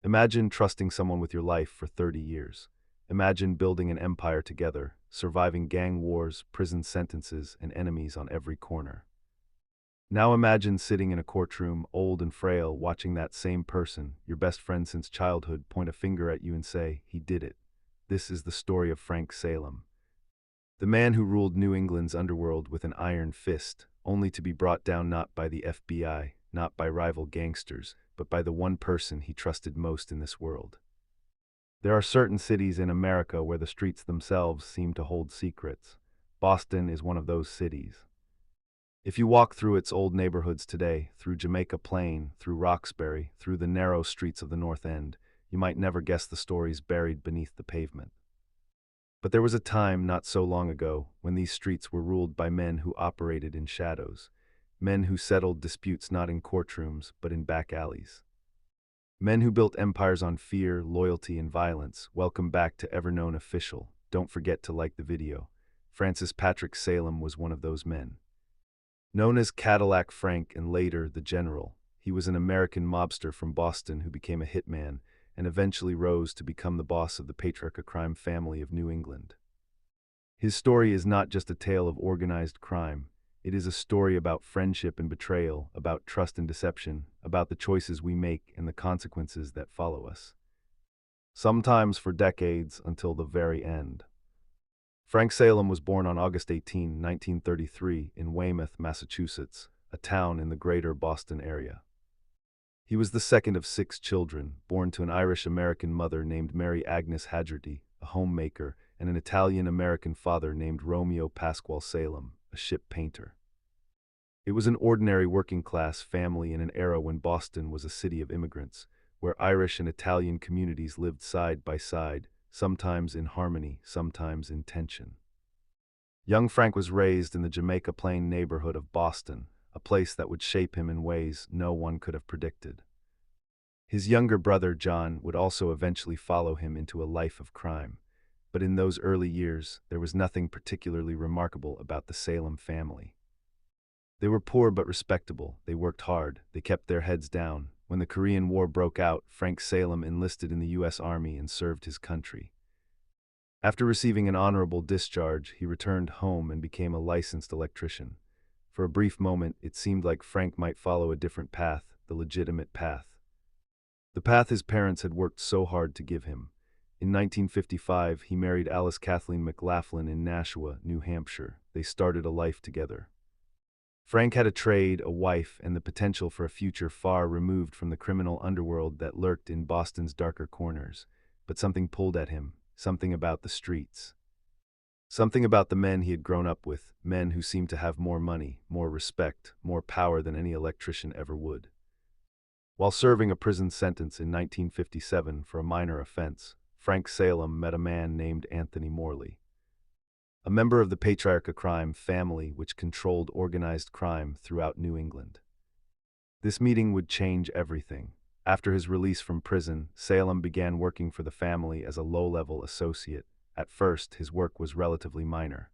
Imagine trusting someone with your life for 30 years. Imagine building an empire together, surviving gang wars, prison sentences, and enemies on every corner. Now imagine sitting in a courtroom, old and frail, watching that same person, your best friend since childhood, point a finger at you and say, "He did it." This is the story of Frank Salem, the man who ruled New England's underworld with an iron fist, only to be brought down not by the FBI, not by rival gangsters, but by the one person he trusted most in this world. There are certain cities in America where the streets themselves seem to hold secrets. Boston is one of those cities. If you walk through its old neighborhoods today, through Jamaica Plain, through Roxbury, through the narrow streets of the North End, you might never guess the stories buried beneath the pavement. But there was a time not so long ago when these streets were ruled by men who operated in shadows, men who settled disputes not in courtrooms but in back alleys. Men who built empires on fear, loyalty, and violence. Welcome back to EverKnownOfficial. Don't forget to like the video. Francis Patrick Salem was one of those men. Known as Cadillac Frank and later the General, he was an American mobster from Boston who became a hitman and eventually rose to become the boss of the patriarch crime family of New England. His story is not just a tale of organized crime. It is a story about friendship and betrayal, about trust and deception, about the choices we make and the consequences that follow us. Sometimes for decades until the very end. Frank Salem was born on August 18, 1933, in Weymouth, Massachusetts, a town in the greater Boston area. He was the second of 6 children, born to an Irish-American mother named Mary Agnes Haggerty, a homemaker, and an Italian-American father named Romeo Pasquale Salem, a ship painter. It was an ordinary working-class family in an era when Boston was a city of immigrants, where Irish and Italian communities lived side by side, sometimes in harmony, sometimes in tension. Young Frank was raised in the Jamaica Plain neighborhood of Boston, a place that would shape him in ways no one could have predicted. His younger brother, John, would also eventually follow him into a life of crime, but in those early years, there was nothing particularly remarkable about the Salem family. They were poor but respectable, they worked hard, they kept their heads down. When the Korean War broke out, Frank Salem enlisted in the U.S. Army and served his country. After receiving an honorable discharge, he returned home and became a licensed electrician. For a brief moment, it seemed like Frank might follow a different path, the legitimate path. The path his parents had worked so hard to give him. In 1955, he married Alice Kathleen McLaughlin in Nashua, New Hampshire. They started a life together. Frank had a trade, a wife, and the potential for a future far removed from the criminal underworld that lurked in Boston's darker corners. But something pulled at him, something about the streets. Something about the men he had grown up with, men who seemed to have more money, more respect, more power than any electrician ever would. While serving a prison sentence in 1957 for a minor offense, Frank Salem met a man named Anthony Morley, a member of the patriarch crime family which controlled organized crime throughout New England. This meeting would change everything. After his release from prison, Salem began working for the family as a low-level associate. At first, his work was relatively minor.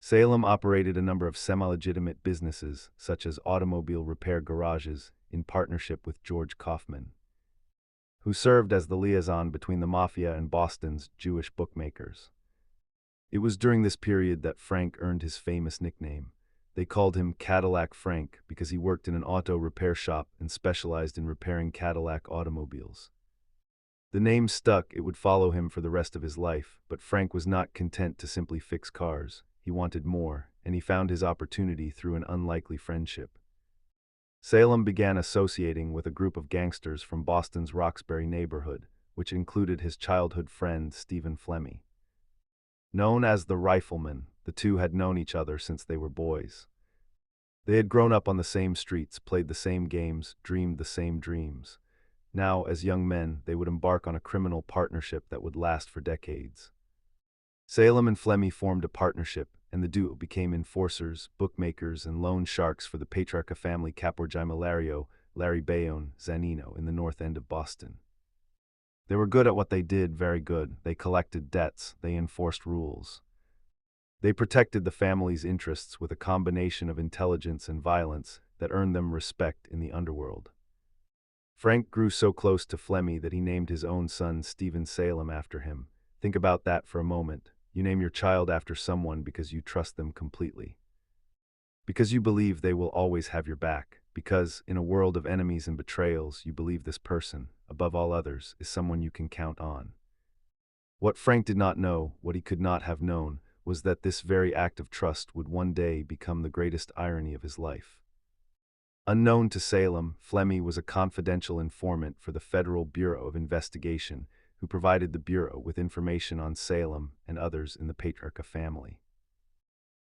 Salem operated a number of semi-legitimate businesses, such as automobile repair garages, in partnership with George Kaufman, who served as the liaison between the Mafia and Boston's Jewish bookmakers. It was during this period that Frank earned his famous nickname. They called him Cadillac Frank because he worked in an auto repair shop and specialized in repairing Cadillac automobiles. The name stuck, it would follow him for the rest of his life, but Frank was not content to simply fix cars. He wanted more, and he found his opportunity through an unlikely friendship. Salem began associating with a group of gangsters from Boston's Roxbury neighborhood, which included his childhood friend Stephen Flemmi. Known as the Rifleman, the two had known each other since they were boys. They had grown up on the same streets, played the same games, dreamed the same dreams. Now, as young men, they would embark on a criminal partnership that would last for decades. Salem and Flemmi formed a partnership, and the duo became enforcers, bookmakers, and loan sharks for the Patriarca family Caporgi Malario, Larry Bayonne, Zanino in the North End of Boston. They were good at what they did, very good. They collected debts, they enforced rules. They protected the family's interests with a combination of intelligence and violence that earned them respect in the underworld. Frank grew so close to Flemmy that he named his own son Stephen Salem after him. Think about that for a moment. You name your child after someone because you trust them completely. Because you believe they will always have your back. Because, in a world of enemies and betrayals, you believe this person, above all others, is someone you can count on. What Frank did not know, what he could not have known, was that this very act of trust would one day become the greatest irony of his life. Unknown to Salem, Flemmy was a confidential informant for the Federal Bureau of Investigation who provided the Bureau with information on Salem and others in the Petrarca family.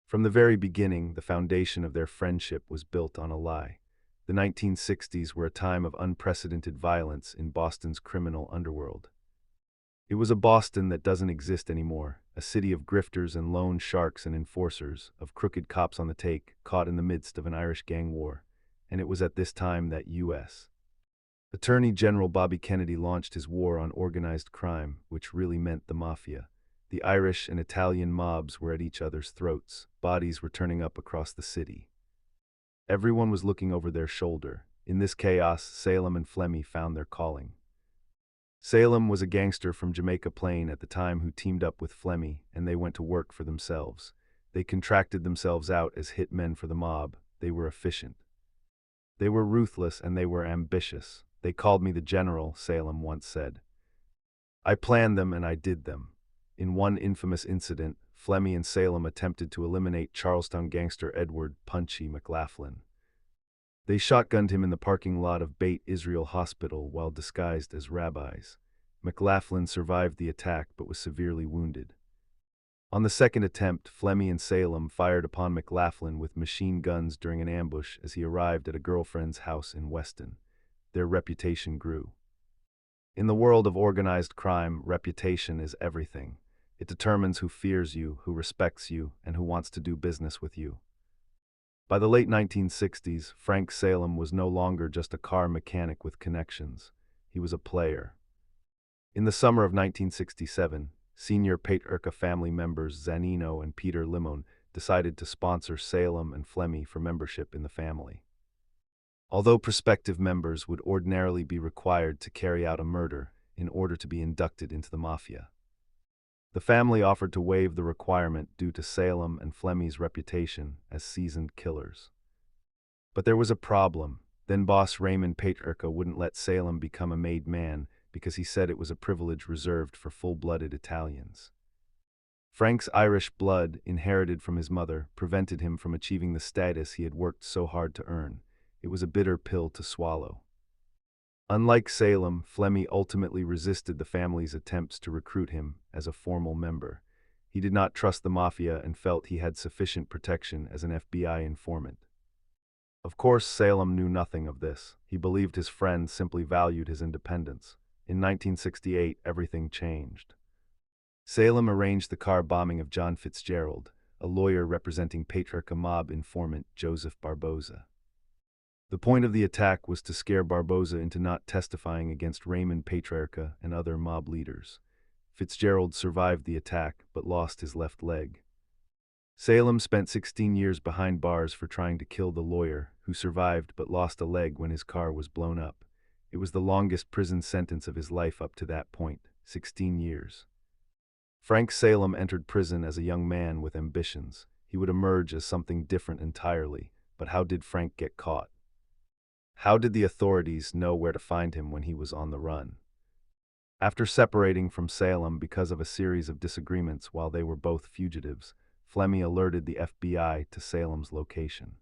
From the very beginning, the foundation of their friendship was built on a lie. The 1960s were a time of unprecedented violence in Boston's criminal underworld. It was a Boston that doesn't exist anymore, a city of grifters and loan sharks and enforcers, of crooked cops on the take, caught in the midst of an Irish gang war. And it was at this time that U.S. Attorney General Bobby Kennedy launched his war on organized crime, which really meant the Mafia. The Irish and Italian mobs were at each other's throats, bodies were turning up across the city. Everyone was looking over their shoulder. In this chaos, Salem and Flemmy found their calling. Salem was a gangster from Jamaica Plain at the time who teamed up with Flemmy, and they went to work for themselves. They contracted themselves out as hitmen for the mob. They were efficient. They were ruthless and they were ambitious. They called me the general, Salem once said. I planned them and I did them. In one infamous incident, Flemmy and Salem attempted to eliminate Charlestown gangster Edward "Punchy" McLaughlin. They shotgunned him in the parking lot of Beit Israel Hospital while disguised as rabbis. McLaughlin survived the attack but was severely wounded. On the second attempt, Flemmy and Salem fired upon McLaughlin with machine guns during an ambush as he arrived at a girlfriend's house in Weston. Their reputation grew. In the world of organized crime, reputation is everything. It determines who fears you, who respects you, and who wants to do business with you. By the late 1960s, Frank Salem was no longer just a car mechanic with connections. He was a player. In the summer of 1967, senior Petrarca family members Zanino and Peter Limon decided to sponsor Salem and Flemmy for membership in the family. Although prospective members would ordinarily be required to carry out a murder in order to be inducted into the Mafia, the family offered to waive the requirement due to Salem and Flemmy's reputation as seasoned killers. But there was a problem. Then boss Raymond Petrarca wouldn't let Salem become a made man because he said it was a privilege reserved for full-blooded Italians. Frank's Irish blood, inherited from his mother, prevented him from achieving the status he had worked so hard to earn. It was a bitter pill to swallow. Unlike Salem, Flemmy ultimately resisted the family's attempts to recruit him as a formal member. He did not trust the Mafia and felt he had sufficient protection as an FBI informant. Of course, Salem knew nothing of this. He believed his friend simply valued his independence. In 1968, everything changed. Salem arranged the car bombing of John Fitzgerald, a lawyer representing Petrarca mob informant Joseph Barboza. The point of the attack was to scare Barboza into not testifying against Raymond Petrarca and other mob leaders. Fitzgerald survived the attack but lost his left leg. Salem spent 16 years behind bars for trying to kill the lawyer, who survived but lost a leg when his car was blown up. It was the longest prison sentence of his life up to that point, 16 years. Frank Salem entered prison as a young man with ambitions. He would emerge as something different entirely, but how did Frank get caught? How did the authorities know where to find him when he was on the run? After separating from Salem because of a series of disagreements while they were both fugitives, Flemmy alerted the FBI to Salem's location.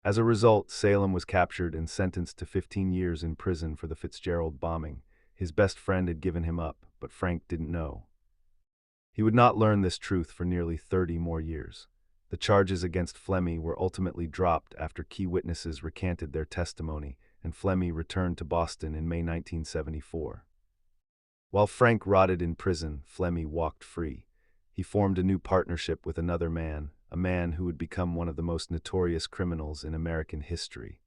As a result, Salem was captured and sentenced to 15 years in prison for the Fitzgerald bombing. His best friend had given him up, but Frank didn't know. He would not learn this truth for nearly 30 more years. The charges against Flemmy were ultimately dropped after key witnesses recanted their testimony, and Flemmy returned to Boston in May 1974. While Frank rotted in prison, Flemmy walked free. He formed a new partnership with another man, a man who would become one of the most notorious criminals in American history.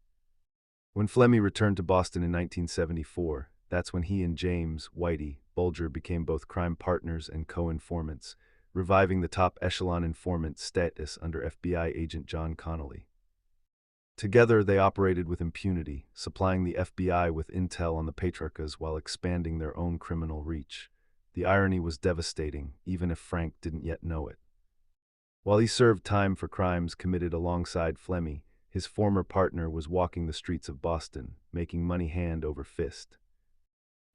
When Flemmy returned to Boston in 1974, that's when he and James Whitey Bulger became both crime partners and co-informants, reviving the top echelon informant status under FBI agent John Connolly. Together, they operated with impunity, supplying the FBI with intel on the patriarchas while expanding their own criminal reach. The irony was devastating, even if Frank didn't yet know it. While he served time for crimes committed alongside Flemme, his former partner was walking the streets of Boston, making money hand over fist,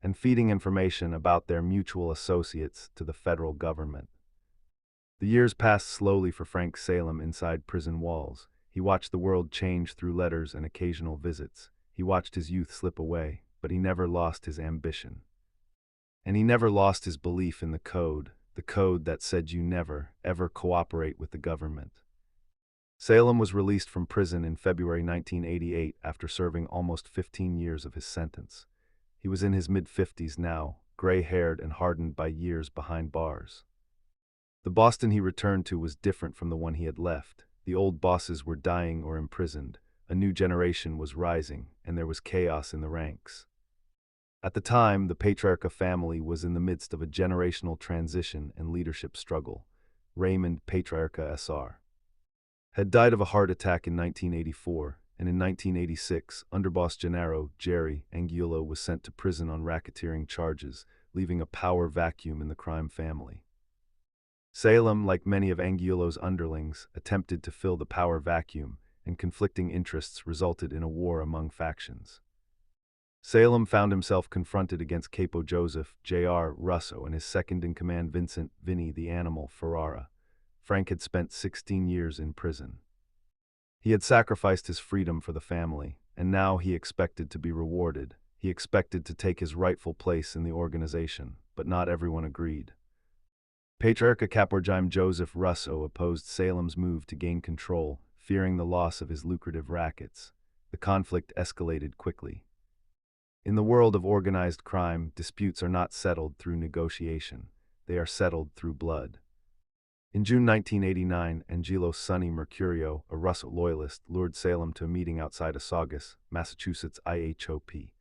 and feeding information about their mutual associates to the federal government. The years passed slowly for Frank Salem inside prison walls. He watched the world change through letters and occasional visits. He watched his youth slip away, but he never lost his ambition. And he never lost his belief in the code that said you never, ever cooperate with the government. Salem was released from prison in February 1988 after serving almost 15 years of his sentence. He was in his mid-50s now, gray-haired and hardened by years behind bars. The Boston he returned to was different from the one he had left. The old bosses were dying or imprisoned, a new generation was rising, and there was chaos in the ranks. At the time, the Patriarcha family was in the midst of a generational transition and leadership struggle. Raymond Patriarcha Sr. had died of a heart attack in 1984, and in 1986, underboss Gennaro Jerry Angulo was sent to prison on racketeering charges, leaving a power vacuum in the crime family. Salem, like many of Angulo's underlings, attempted to fill the power vacuum, and conflicting interests resulted in a war among factions. Salem found himself confronted against Capo Joseph J.R. Russo and his second-in-command Vincent Vinny the Animal Ferrara. Frank had spent 16 years in prison. He had sacrificed his freedom for the family, and now he expected to be rewarded. He expected to take his rightful place in the organization, but not everyone agreed. Patriarcha Caporgime Joseph Russo opposed Salem's move to gain control, fearing the loss of his lucrative rackets. The conflict escalated quickly. In the world of organized crime, disputes are not settled through negotiation. They are settled through blood. In June 1989, Angelo Sonny Mercurio, a Russo loyalist, lured Salem to a meeting outside of Saugus, Massachusetts IHOP.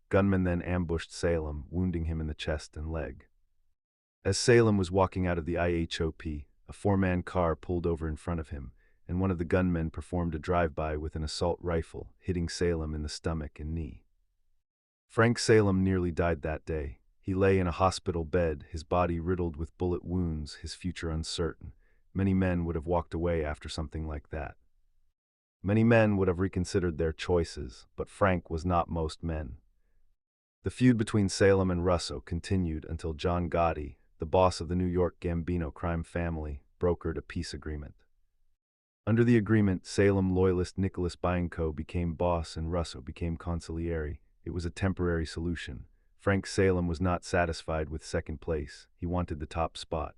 Gunmen then ambushed Salem, wounding him in the chest and leg. As Salem was walking out of the IHOP, a four-man car pulled over in front of him, and one of the gunmen performed a drive-by with an assault rifle, hitting Salem in the stomach and knee. Frank Salem nearly died that day. He lay in a hospital bed, his body riddled with bullet wounds, his future uncertain. Many men would have walked away after something like that. Many men would have reconsidered their choices, but Frank was not most men. The feud between Salem and Russo continued until John Gotti, the boss of the New York Gambino crime family, brokered a peace agreement. Under the agreement, Salem loyalist Nicholas Bianco became boss and Russo became consigliere. It was a temporary solution. Frank Salem was not satisfied with second place. He wanted the top spot.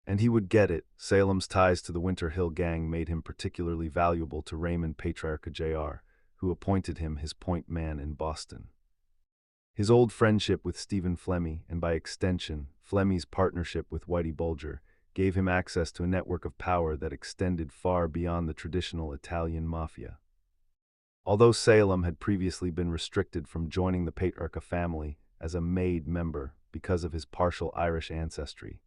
And he would get it. Salem's ties to the Winter Hill Gang made him particularly valuable to Raymond Patriarcha Jr., who appointed him his point man in Boston. His old friendship with Stephen Flemme, and by extension, Flemme's partnership with Whitey Bulger, gave him access to a network of power that extended far beyond the traditional Italian mafia. Although Salem had previously been restricted from joining the Patriarcha family as a made member because of his partial Irish ancestry,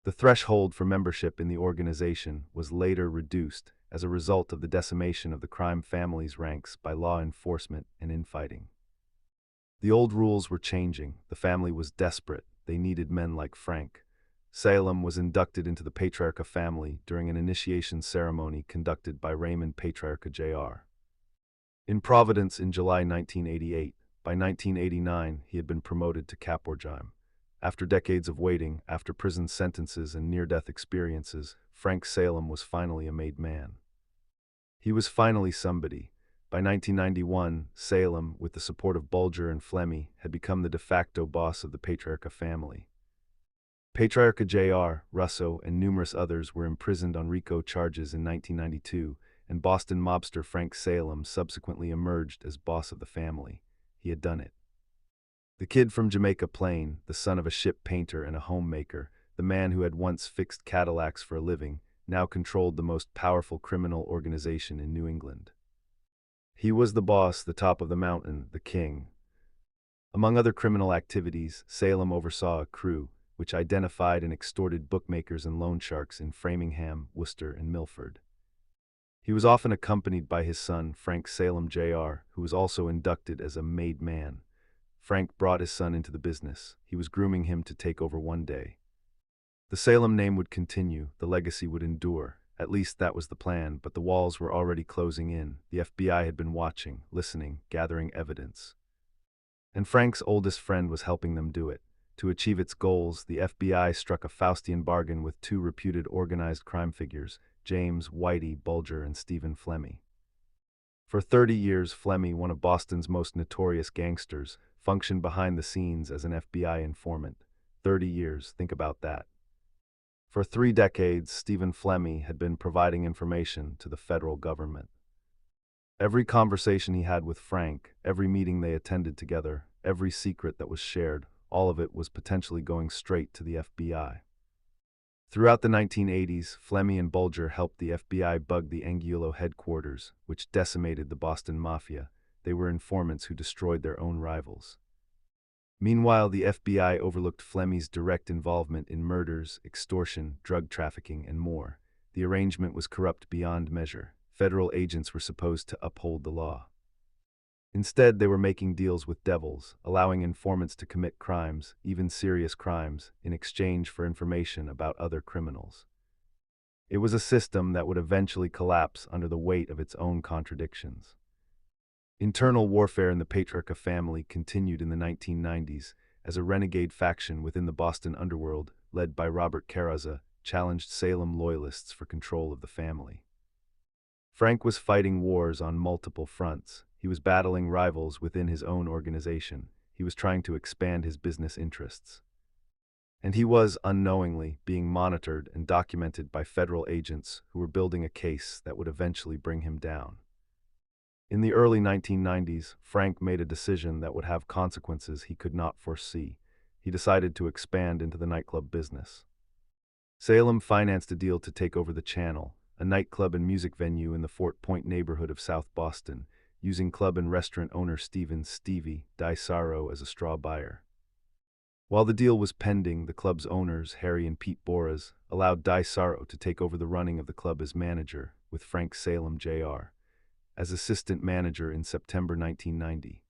the threshold for membership in the organization was later reduced as a result of the decimation of the crime family's ranks by law enforcement and infighting. The old rules were changing. The family was desperate. They needed men like Frank. Salem was inducted into the Patriarcha family during an initiation ceremony conducted by Raymond Patriarcha Jr. in Providence in July 1988. By 1989, he had been promoted to Caporgime. After decades of waiting, after prison sentences and near-death experiences, Frank Salem was finally a made man. He was finally somebody. By 1991, Salem, with the support of Bulger and Flemme, had become the de facto boss of the Patriarcha family. Patriarcha Jr., Russo, and numerous others were imprisoned on RICO charges in 1992, and Boston mobster Frank Salem subsequently emerged as boss of the family. He had done it. The kid from Jamaica Plain, the son of a ship painter and a homemaker, the man who had once fixed Cadillacs for a living, now controlled the most powerful criminal organization in New England. He was the boss, the top of the mountain, the king. Among other criminal activities, Salem oversaw a crew which identified and extorted bookmakers and loan sharks in Framingham, Worcester, and Milford. He was often accompanied by his son, Frank Salem Jr., who was also inducted as a made man. Frank brought his son into the business. He was grooming him to take over one day. The Salem name would continue, the legacy would endure. At least that was the plan, but the walls were already closing in. The FBI had been watching, listening, gathering evidence. And Frank's oldest friend was helping them do it. To achieve its goals, the FBI struck a Faustian bargain with two reputed organized crime figures, James Whitey Bulger and Stephen Flemme. For 30 years, Flemme, one of Boston's most notorious gangsters, functioned behind the scenes as an FBI informant. 30 years, think about that. For 3 decades, Stephen Flemme had been providing information to the federal government. Every conversation he had with Frank, every meeting they attended together, every secret that was shared, all of it was potentially going straight to the FBI. Throughout the 1980s, Flemme and Bulger helped the FBI bug the Angulo headquarters, which decimated the Boston Mafia. They were informants who destroyed their own rivals. Meanwhile, the FBI overlooked Flemme's direct involvement in murders, extortion, drug trafficking, and more. The arrangement was corrupt beyond measure. Federal agents were supposed to uphold the law. Instead, they were making deals with devils, allowing informants to commit crimes, even serious crimes, in exchange for information about other criminals. It was a system that would eventually collapse under the weight of its own contradictions. Internal warfare in the Patriarcha family continued in the 1990s as a renegade faction within the Boston underworld, led by Robert Caraza, challenged Salem loyalists for control of the family. Frank was fighting wars on multiple fronts. He was battling rivals within his own organization. He was trying to expand his business interests. And he was, unknowingly, being monitored and documented by federal agents who were building a case that would eventually bring him down. In the early 1990s, Frank made a decision that would have consequences he could not foresee. He decided to expand into the nightclub business. Salem financed a deal to take over the Channel, a nightclub and music venue in the Fort Point neighborhood of South Boston, using club and restaurant owner Stevie DiSarro as a straw buyer. While the deal was pending, the club's owners, Harry and Pete Boras, allowed DiSarro to take over the running of the club as manager, with Frank Salem Jr. as assistant manager in September 1990.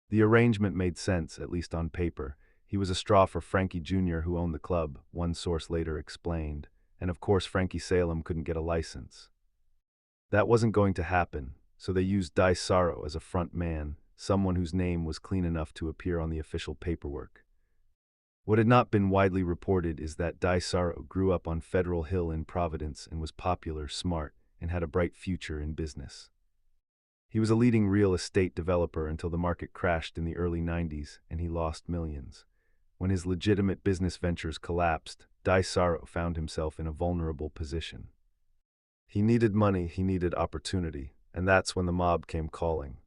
The arrangement made sense, at least on paper. He was a straw for Frankie Jr., who owned the club, one source later explained, and of course Frankie Salem couldn't get a license. That wasn't going to happen, so they used DiSarro as a front man, someone whose name was clean enough to appear on the official paperwork. What had not been widely reported is that DiSarro grew up on Federal Hill in Providence and was popular, smart, and had a bright future in business. He was a leading real estate developer until the market crashed in the early 90s and he lost millions. When his legitimate business ventures collapsed, DiSarro found himself in a vulnerable position. He needed money, he needed opportunity, and that's when the mob came calling.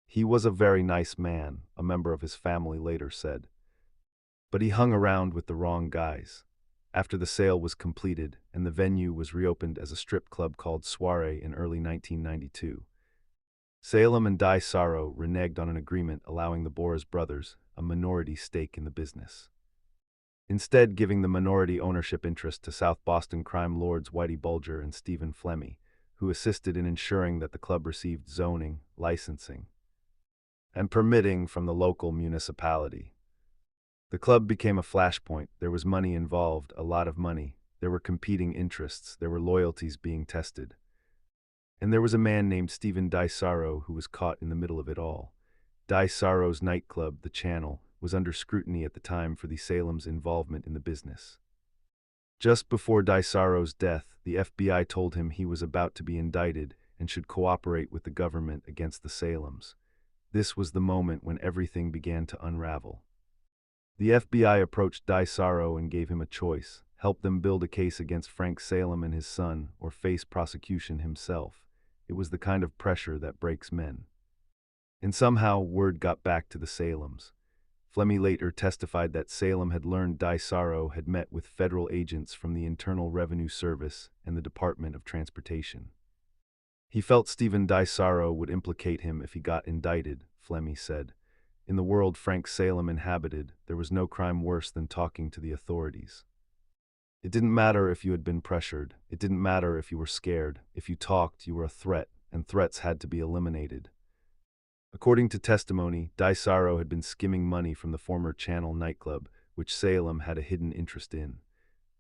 He was a very nice man, a member of his family later said. But he hung around with the wrong guys. After the sale was completed and the venue was reopened as a strip club called Soiree in early 1992, Salem and DiSarro reneged on an agreement allowing the Boras brothers a minority stake in the business, instead giving the minority ownership interest to South Boston crime lords Whitey Bulger and Stephen Flemme, who assisted in ensuring that the club received zoning, licensing, and permitting from the local municipality. The club became a flashpoint. There was money involved, a lot of money. There were competing interests. There were loyalties being tested. And there was a man named Stephen DiSarro who was caught in the middle of it all. DiSarro's nightclub, The Channel, was under scrutiny at the time for the Salem's involvement in the business. Just before DiSarro's death, the FBI told him he was about to be indicted and should cooperate with the government against the Salems. This was the moment when everything began to unravel. The FBI approached DiSarro and gave him a choice: help them build a case against Frank Salem and his son, or face prosecution himself. It was the kind of pressure that breaks men. And somehow, word got back to the Salems. Flemme later testified that Salem had learned DiSarro had met with federal agents from the Internal Revenue Service and the Department of Transportation. He felt Stephen DiSarro would implicate him if he got indicted, Flemme said. In the world Frank Salem inhabited, there was no crime worse than talking to the authorities. It didn't matter if you had been pressured. It didn't matter if you were scared. If you talked, you were a threat, and threats had to be eliminated. According to testimony, Daisaro had been skimming money from the former Channel nightclub, which Salem had a hidden interest in.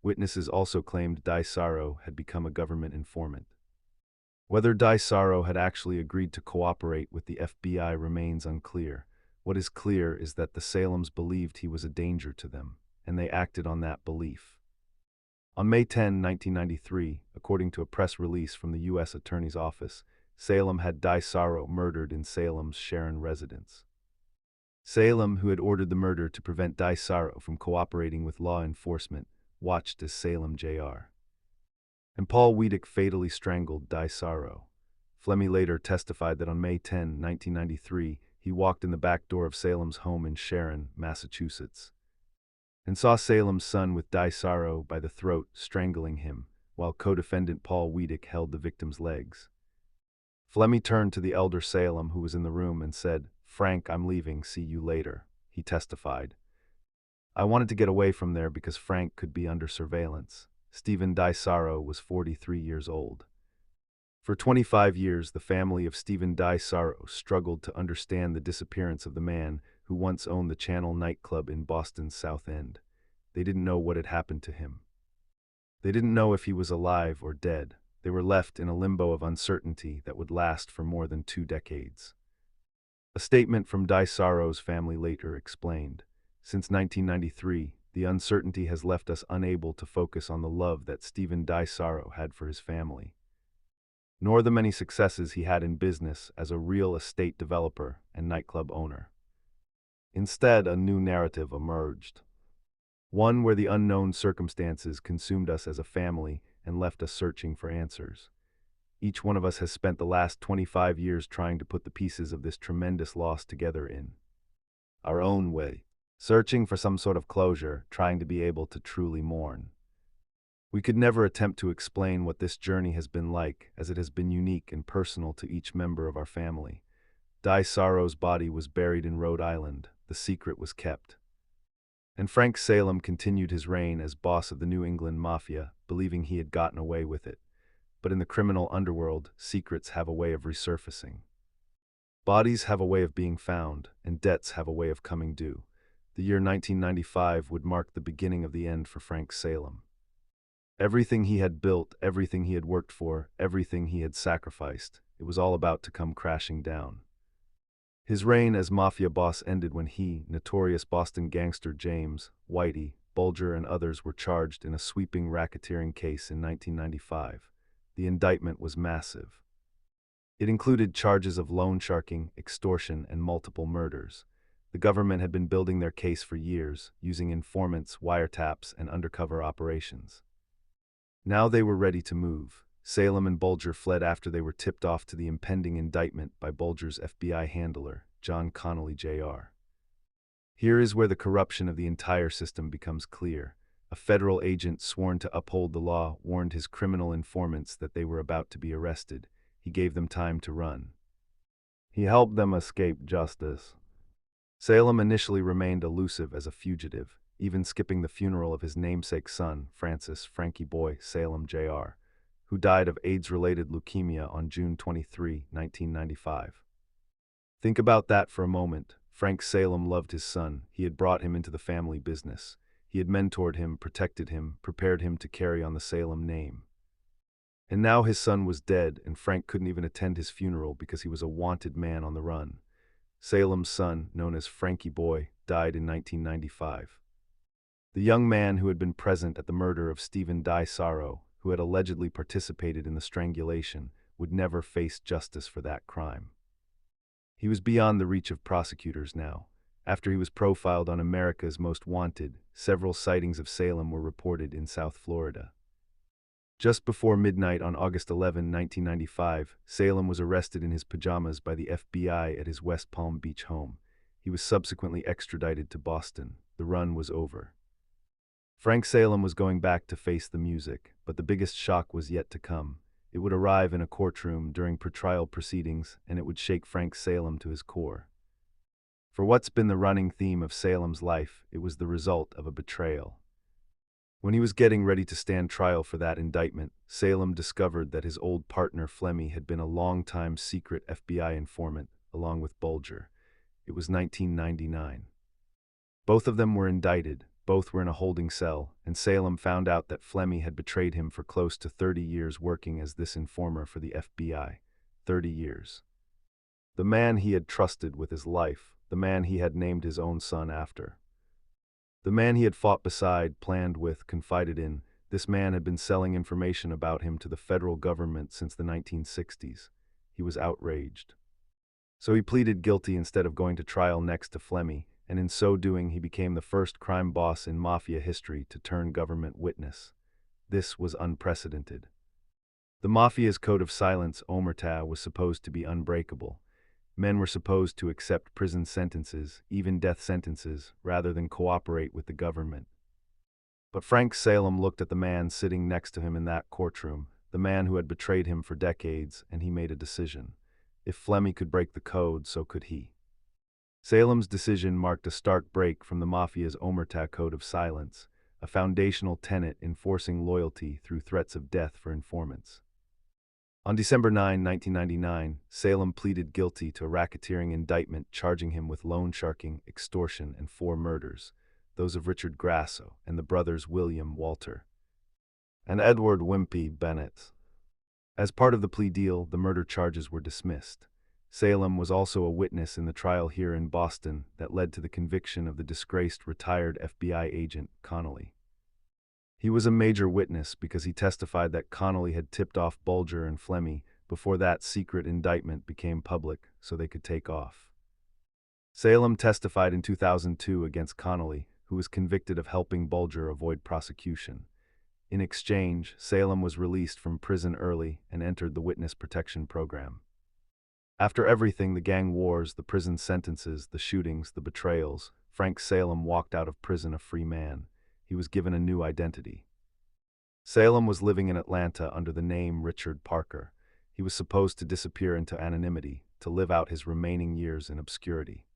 Witnesses also claimed Daisaro had become a government informant. Whether Daisaro had actually agreed to cooperate with the FBI remains unclear. What is clear is that the Salems believed he was a danger to them, and they acted on that belief. On May 10, 1993, according to a press release from the U.S. Attorney's Office, Salem had Daisaro murdered in Salem's Sharon residence. Salem, who had ordered the murder to prevent Daisaro from cooperating with law enforcement, watched as Salem Jr. and Paul Wiedek fatally strangled Daisaro. Flemmy later testified that on May 10, 1993, he walked in the back door of Salem's home in Sharon, Massachusetts, and saw Salem's son with Daisaro by the throat, strangling him, while co-defendant Paul Wiedek held the victim's legs. Flemmy turned to the elder Salem, who was in the room, and said, "Frank, I'm leaving, see you later," he testified. "I wanted to get away from there because Frank could be under surveillance." Stephen Daisaro was 43 years old. For 25 years, the family of Stephen Daisaro struggled to understand the disappearance of the man who once owned the Channel nightclub in Boston's South End. They didn't know what had happened to him. They didn't know if he was alive or dead. They were left in a limbo of uncertainty that would last for more than 2 decades. A statement from Daisaro's family later explained, "Since 1993, the uncertainty has left us unable to focus on the love that Stephen Daisaro had for his family, nor the many successes he had in business as a real estate developer and nightclub owner. Instead, a new narrative emerged. One where the unknown circumstances consumed us as a family and left us searching for answers. Each one of us has spent the last 25 years trying to put the pieces of this tremendous loss together in our own way, searching for some sort of closure, trying to be able to truly mourn. We could never attempt to explain what this journey has been like, as it has been unique and personal to each member of our family. Daisaro's body was buried in Rhode Island. The secret was kept. And Frank Salem continued his reign as boss of the New England Mafia, believing he had gotten away with it. But in the criminal underworld, secrets have a way of resurfacing. Bodies have a way of being found, and debts have a way of coming due. The year 1995 would mark the beginning of the end for Frank Salem. Everything he had built, everything he had worked for, everything he had sacrificed, it was all about to come crashing down. His reign as Mafia boss ended when he, notorious Boston gangster James, Whitey, Bulger, and others were charged in a sweeping racketeering case in 1995. The indictment was massive. It included charges of loan sharking, extortion, and multiple murders. The government had been building their case for years, using informants, wiretaps, and undercover operations. Now they were ready to move. Salem and Bulger fled after they were tipped off to the impending indictment by Bulger's FBI handler, John Connolly Jr. Here is where the corruption of the entire system becomes clear. A federal agent sworn to uphold the law warned his criminal informants that they were about to be arrested. He gave them time to run. He helped them escape justice. Salem initially remained elusive as a fugitive, even skipping the funeral of his namesake son, Francis "Frankie Boy" Salem Jr., who died of AIDS-related leukemia on June 23, 1995. Think about that for a moment. Frank Salem loved his son. He had brought him into the family business. He had mentored him, protected him, prepared him to carry on the Salem name. And now his son was dead, and Frank couldn't even attend his funeral because he was a wanted man on the run. Salem's son, known as Frankie Boy, died in 1995. The young man who had been present at the murder of Stephen Daisaro, who had allegedly participated in the strangulation, would never face justice for that crime. He was beyond the reach of prosecutors now. After he was profiled on America's Most Wanted, several sightings of Salem were reported in South Florida. Just before midnight on August 11, 1995, Salem was arrested in his pajamas by the FBI at his West Palm Beach home. He was subsequently extradited to Boston. The run was over. Frank Salem was going back to face the music, but the biggest shock was yet to come. It would arrive in a courtroom during pretrial proceedings, and it would shake Frank Salem to his core. For what's been the running theme of Salem's life, it was the result of a betrayal. When he was getting ready to stand trial for that indictment, Salem discovered that his old partner Flemmy had been a long-time secret FBI informant, along with Bulger. It was 1999. Both of them were indicted, both were in a holding cell, and Salem found out that Flemmy had betrayed him for close to 30 years working as this informer for the FBI. 30 years. The man he had trusted with his life, the man he had named his own son after. The man he had fought beside, planned with, confided in, this man had been selling information about him to the federal government since the 1960s. He was outraged. So he pleaded guilty instead of going to trial next to Flemmy, and in so doing he became the first crime boss in Mafia history to turn government witness. This was unprecedented. The Mafia's code of silence, omerta, was supposed to be unbreakable. Men were supposed to accept prison sentences, even death sentences, rather than cooperate with the government. But Frank Salem looked at the man sitting next to him in that courtroom, the man who had betrayed him for decades, and he made a decision. If Flemmy could break the code, so could he. Salem's decision marked a stark break from the Mafia's omerta code of silence, a foundational tenet enforcing loyalty through threats of death for informants. On December 9, 1999, Salem pleaded guilty to a racketeering indictment charging him with loan sharking, extortion, and 4 murders, those of Richard Grasso and the brothers William Walter and Edward Wimpy Bennett. As part of the plea deal, the murder charges were dismissed. Salem was also a witness in the trial here in Boston that led to the conviction of the disgraced retired FBI agent Connolly. He was a major witness because he testified that Connolly had tipped off Bulger and Flemmy before that secret indictment became public so they could take off. Salem testified in 2002 against Connolly, who was convicted of helping Bulger avoid prosecution. In exchange, Salem was released from prison early and entered the witness protection program. After everything, the gang wars, the prison sentences, the shootings, the betrayals, Frank Salem walked out of prison a free man. He was given a new identity. Salem was living in Atlanta under the name Richard Parker. He was supposed to disappear into anonymity, to live out his remaining years in obscurity.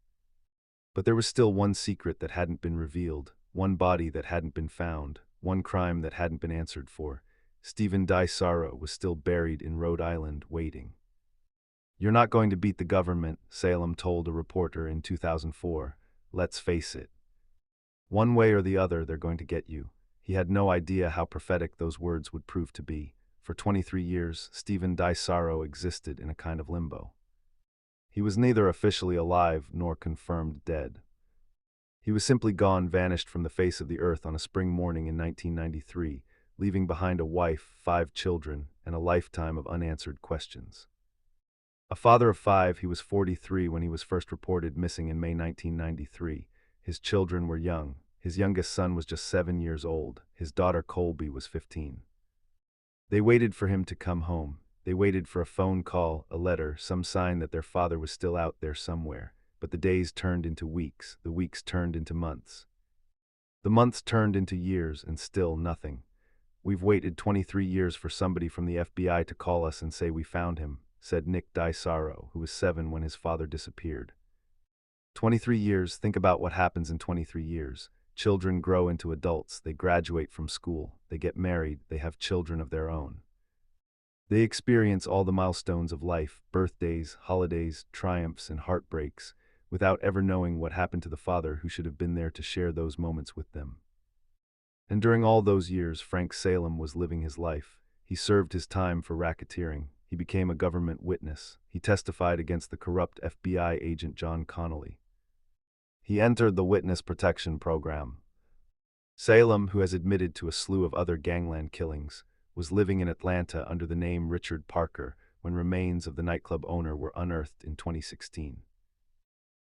But there was still one secret that hadn't been revealed, one body that hadn't been found, one crime that hadn't been answered for. Stephen Dysaro was still buried in Rhode Island, waiting. "You're not going to beat the government," Salem told a reporter in 2004. "Let's face it. One way or the other, they're going to get you." He had no idea how prophetic those words would prove to be. For 23 years, Stephen Dysaro existed in a kind of limbo. He was neither officially alive nor confirmed dead. He was simply gone, vanished from the face of the earth on a spring morning in 1993, leaving behind a wife, 5 children, and a lifetime of unanswered questions. A father of 5, he was 43 when he was first reported missing in May 1993. His children were young. His youngest son was just 7 years old. His daughter Colby was 15. They waited for him to come home. They waited for a phone call, a letter, some sign that their father was still out there somewhere. But the days turned into weeks, the weeks turned into months. The months turned into years, and still nothing. "We've waited 23 years for somebody from the FBI to call us and say we found him," said Nick Dysaro, who was 7 when his father disappeared. 23 years, think about what happens in 23 years. Children grow into adults, they graduate from school, they get married, they have children of their own. They experience all the milestones of life, birthdays, holidays, triumphs, and heartbreaks, without ever knowing what happened to the father who should have been there to share those moments with them. And during all those years, Frank Salem was living his life. He served his time for racketeering. He became a government witness. He testified against the corrupt FBI agent John Connolly. He entered the witness protection program. Salem, who has admitted to a slew of other gangland killings, was living in Atlanta under the name Richard Parker when remains of the nightclub owner were unearthed in 2016,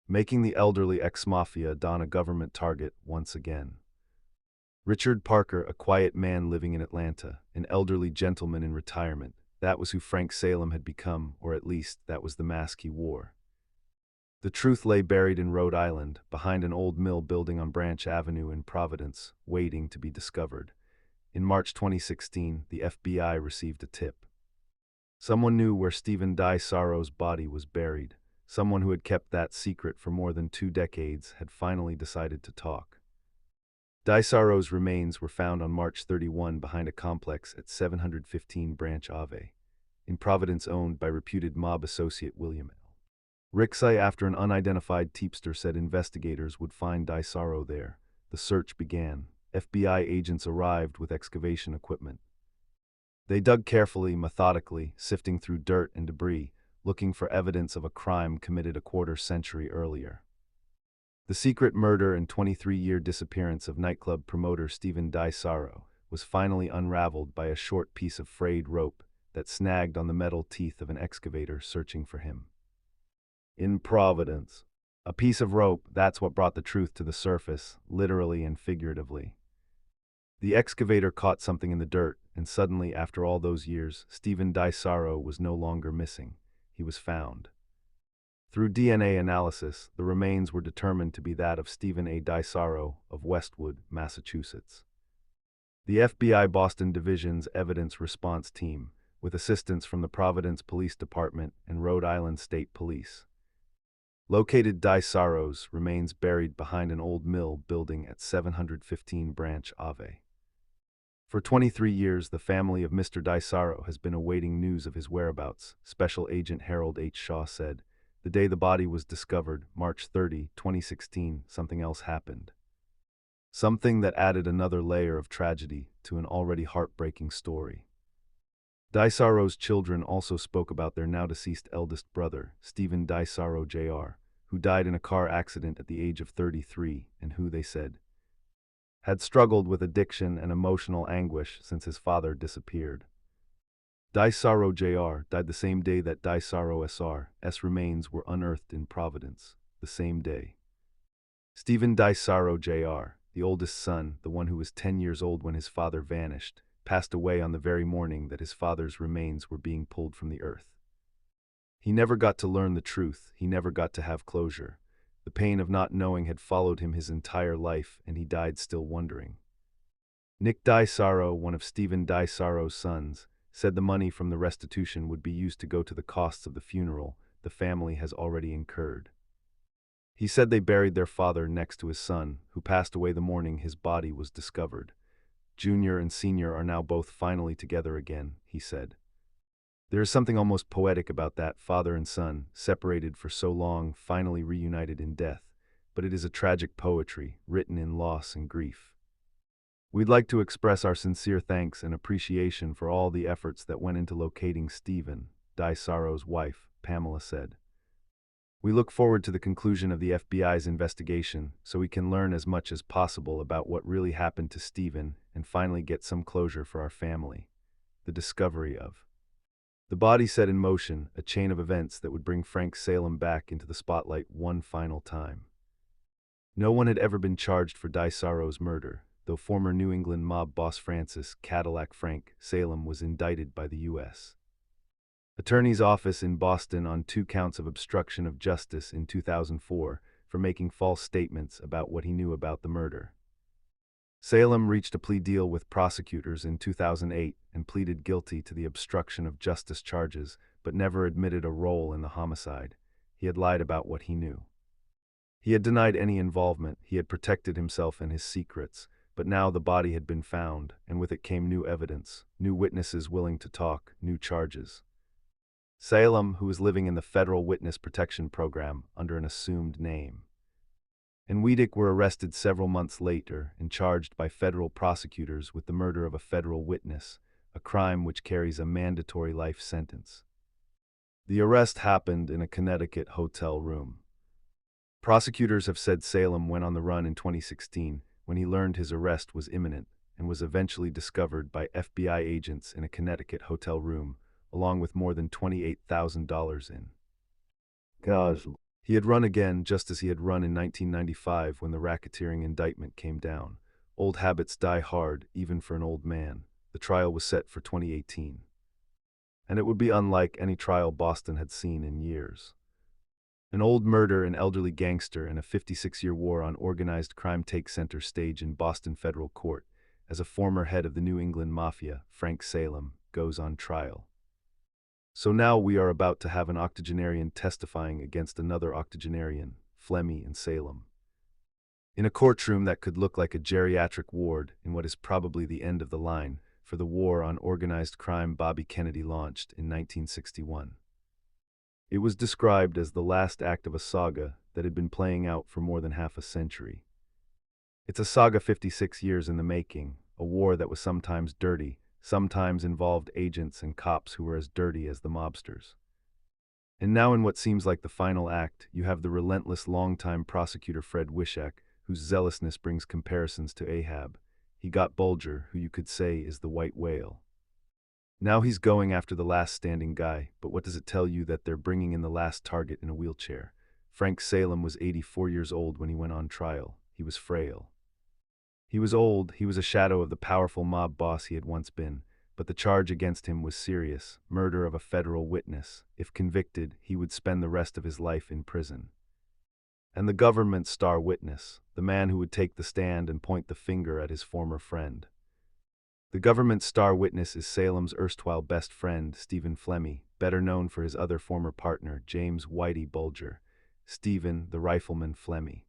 making the elderly ex-mafia don a government target once again. Richard Parker, a quiet man living in Atlanta, an elderly gentleman in retirement, that was who Frank Salem had become, or at least that was the mask he wore. The truth lay buried in Rhode Island, behind an old mill building on Branch Avenue in Providence, waiting to be discovered. In March 2016, the FBI received a tip. Someone knew where Stephen Dysaro's body was buried. Someone who had kept that secret for more than 2 decades had finally decided to talk. Daisaro's remains were found on March 31 behind a complex at 715 Branch Ave, in Providence owned by reputed mob associate William L. Rixey. After an unidentified teepster said investigators would find Daisaro there, the search began. FBI agents arrived with excavation equipment. They dug carefully, methodically, sifting through dirt and debris, looking for evidence of a crime committed a quarter-century earlier. The secret murder and 23-year disappearance of nightclub promoter Stephen Daisaro was finally unraveled by a short piece of frayed rope that snagged on the metal teeth of an excavator searching for him. In Providence. A piece of rope, that's what brought the truth to the surface, literally and figuratively. The excavator caught something in the dirt, and suddenly, after all those years, Stephen Daisaro was no longer missing. He was found. Through DNA analysis, the remains were determined to be that of Stephen A. Daisaro of Westwood, Massachusetts. The FBI Boston Division's Evidence Response Team, with assistance from the Providence Police Department and Rhode Island State Police, located Daisaro's remains buried behind an old mill building at 715 Branch Ave. For 23 years, the family of Mr. Daisaro has been awaiting news of his whereabouts, Special Agent Harold H. Shaw said. The day the body was discovered, March 30, 2016, something else happened. Something that added another layer of tragedy to an already heartbreaking story. Daisaro's children also spoke about their now-deceased eldest brother, Stephen Daisaro Jr., who died in a car accident at the age of 33 and who, they said, had struggled with addiction and emotional anguish since his father disappeared. Daisaro Jr. died the same day that Daisaro Sr.'s remains were unearthed in Providence, the same day. Stephen Daisaro Jr., the oldest son, the one who was 10 years old when his father vanished, passed away on the very morning that his father's remains were being pulled from the earth. He never got to learn the truth, he never got to have closure. The pain of not knowing had followed him his entire life, and he died still wondering. Nick Daisaro, one of Stephen Daisaro's sons, said the money from the restitution would be used to go to the costs of the funeral the family has already incurred. He said they buried their father next to his son, who passed away the morning his body was discovered. Junior and Senior are now both finally together again, he said. There is something almost poetic about that, father and son, separated for so long, finally reunited in death, but it is a tragic poetry, written in loss and grief. We'd like to express our sincere thanks and appreciation for all the efforts that went into locating Stephen, Daisaro's wife, Pamela said. We look forward to the conclusion of the FBI's investigation so we can learn as much as possible about what really happened to Stephen and finally get some closure for our family. The discovery of the body set in motion a chain of events that would bring Frank Salem back into the spotlight one final time. No one had ever been charged for Daisaro's murder, though former New England mob boss Francis Cadillac Frank Salem was indicted by the U.S. Attorney's Office in Boston on 2 counts of obstruction of justice in 2004 for making false statements about what he knew about the murder. Salem reached a plea deal with prosecutors in 2008 and pleaded guilty to the obstruction of justice charges, but never admitted a role in the homicide. He had lied about what he knew. He had denied any involvement, he had protected himself and his secrets, but now the body had been found, and with it came new evidence, new witnesses willing to talk, new charges. Salem, who was living in the Federal Witness Protection Program under an assumed name, and Wiedek were arrested several months later and charged by federal prosecutors with the murder of a federal witness, a crime which carries a mandatory life sentence. The arrest happened in a Connecticut hotel room. Prosecutors have said Salem went on the run in 2016 when he learned his arrest was imminent and was eventually discovered by FBI agents in a Connecticut hotel room, along with more than $28,000 in cash. He had run again just as he had run in 1995 when the racketeering indictment came down. Old habits die hard, even for an old man. The trial was set for 2018. And it would be unlike any trial Boston had seen in years. An old murder, an elderly gangster, and a 56-year war on organized crime take center stage in Boston federal court as a former head of the New England Mafia, Frank Salem, goes on trial. So now we are about to have an octogenarian testifying against another octogenarian, Flemmy and Salem. In a courtroom that could look like a geriatric ward in what is probably the end of the line for the war on organized crime Bobby Kennedy launched in 1961. It was described as the last act of a saga that had been playing out for more than half a century. It's a saga 56 years in the making, a war that was sometimes dirty, sometimes involved agents and cops who were as dirty as the mobsters. And now in what seems like the final act, you have the relentless longtime prosecutor Fred Wishak, whose zealousness brings comparisons to Ahab. He got Bulger, who you could say is the white whale. Now he's going after the last standing guy, but what does it tell you that they're bringing in the last target in a wheelchair? Frank Salem was 84 years old when he went on trial. He was frail. He was old, he was a shadow of the powerful mob boss he had once been, but the charge against him was serious, murder of a federal witness. If convicted, he would spend the rest of his life in prison. And the government's star witness, the man who would take the stand and point the finger at his former friend. The government's star witness is Salem's erstwhile best friend, Stephen Flemme, better known for his other former partner, James Whitey Bulger, Stephen the Rifleman Flemme.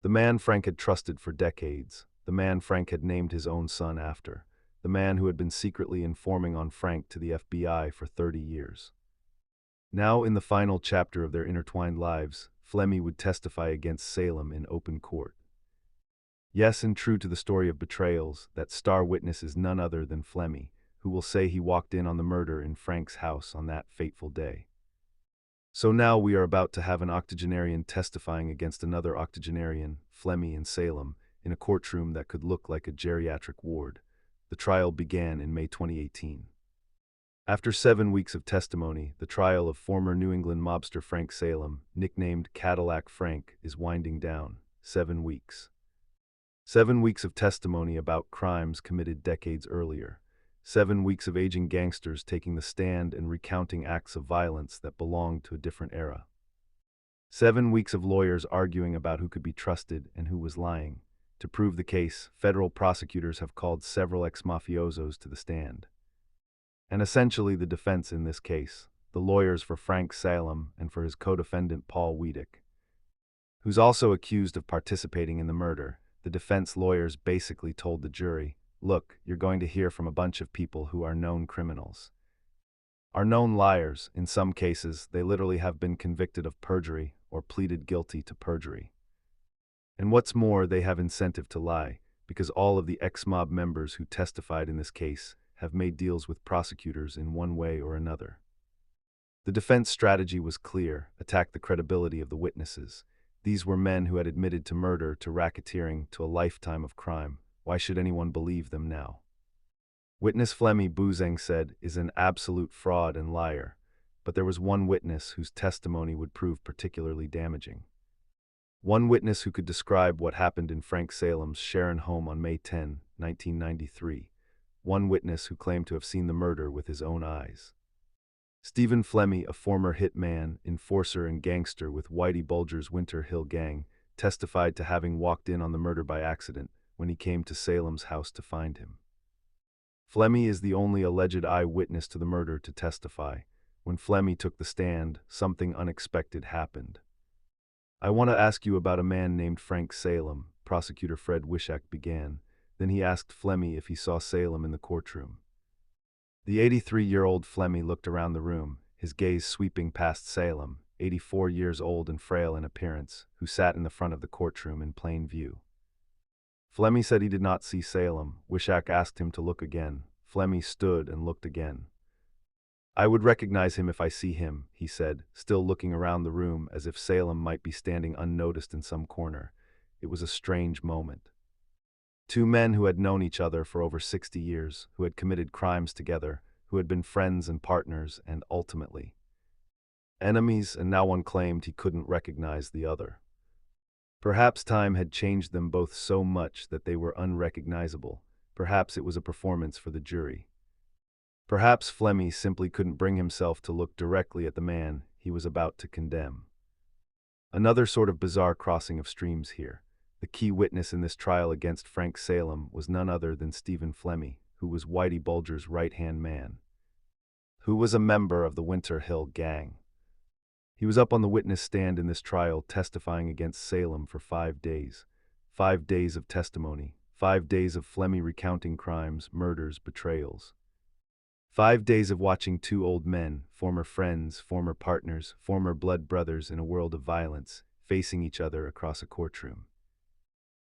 The man Frank had trusted for decades, the man Frank had named his own son after, the man who had been secretly informing on Frank to the FBI for 30 years. Now, in the final chapter of their intertwined lives, Flemme would testify against Salem in open court. Yes, and true to the story of betrayals, that star witness is none other than Flemme, who will say he walked in on the murder in Frank's house on that fateful day. So now we are about to have an octogenarian testifying against another octogenarian, Flemme and Salem, in a courtroom that could look like a geriatric ward. The trial began in May 2018. After 7 weeks of testimony, the trial of former New England mobster Frank Salem, nicknamed Cadillac Frank, is winding down. 7 weeks. 7 weeks of testimony about crimes committed decades earlier. 7 weeks of aging gangsters taking the stand and recounting acts of violence that belonged to a different era. 7 weeks of lawyers arguing about who could be trusted and who was lying. To prove the case, federal prosecutors have called several ex-mafiosos to the stand. And essentially the defense in this case, the lawyers for Frank Salem and for his co-defendant Paul Wiedek, who's also accused of participating in the murder. The defense lawyers basically told the jury, look, you're going to hear from a bunch of people who are known criminals. Are known liars. In some cases, they literally have been convicted of perjury or pleaded guilty to perjury. And what's more, they have incentive to lie, because all of the ex-mob members who testified in this case have made deals with prosecutors in one way or another. The defense strategy was clear: attack the credibility of the witnesses. These were men who had admitted to murder, to racketeering, to a lifetime of crime. Why should anyone believe them now? Witness Flemme Boozeng said is an absolute fraud and liar, but there was one witness whose testimony would prove particularly damaging. One witness who could describe what happened in Frank Salem's Sharon home on May 10, 1993. One witness who claimed to have seen the murder with his own eyes. Stephen Flemme, a former hitman, enforcer, and gangster with Whitey Bulger's Winter Hill gang, testified to having walked in on the murder by accident when he came to Salem's house to find him. Flemme is the only alleged eyewitness to the murder to testify. When Flemme took the stand, something unexpected happened. I want to ask you about a man named Frank Salem, prosecutor Fred Wishak began. Then he asked Flemme if he saw Salem in the courtroom. The 83-year-old Flemme looked around the room, his gaze sweeping past Salem, 84 years old and frail in appearance, who sat in the front of the courtroom in plain view. Flemme said he did not see Salem. Wishak asked him to look again. Flemme stood and looked again. I would recognize him if I see him, he said, still looking around the room as if Salem might be standing unnoticed in some corner. It was a strange moment. Two men who had known each other for over 60 years, who had committed crimes together, who had been friends and partners, and ultimately enemies, and now one claimed he couldn't recognize the other. Perhaps time had changed them both so much that they were unrecognizable. Perhaps it was a performance for the jury. Perhaps Flemme simply couldn't bring himself to look directly at the man he was about to condemn. Another sort of bizarre crossing of streams here. The key witness in this trial against Frank Salem was none other than Stephen Flemme, who was Whitey Bulger's right-hand man, who was a member of the Winter Hill gang. He was up on the witness stand in this trial testifying against Salem for 5 days. 5 days of testimony, 5 days of Flemme recounting crimes, murders, betrayals. 5 days of watching two old men, former friends, former partners, former blood brothers in a world of violence, facing each other across a courtroom.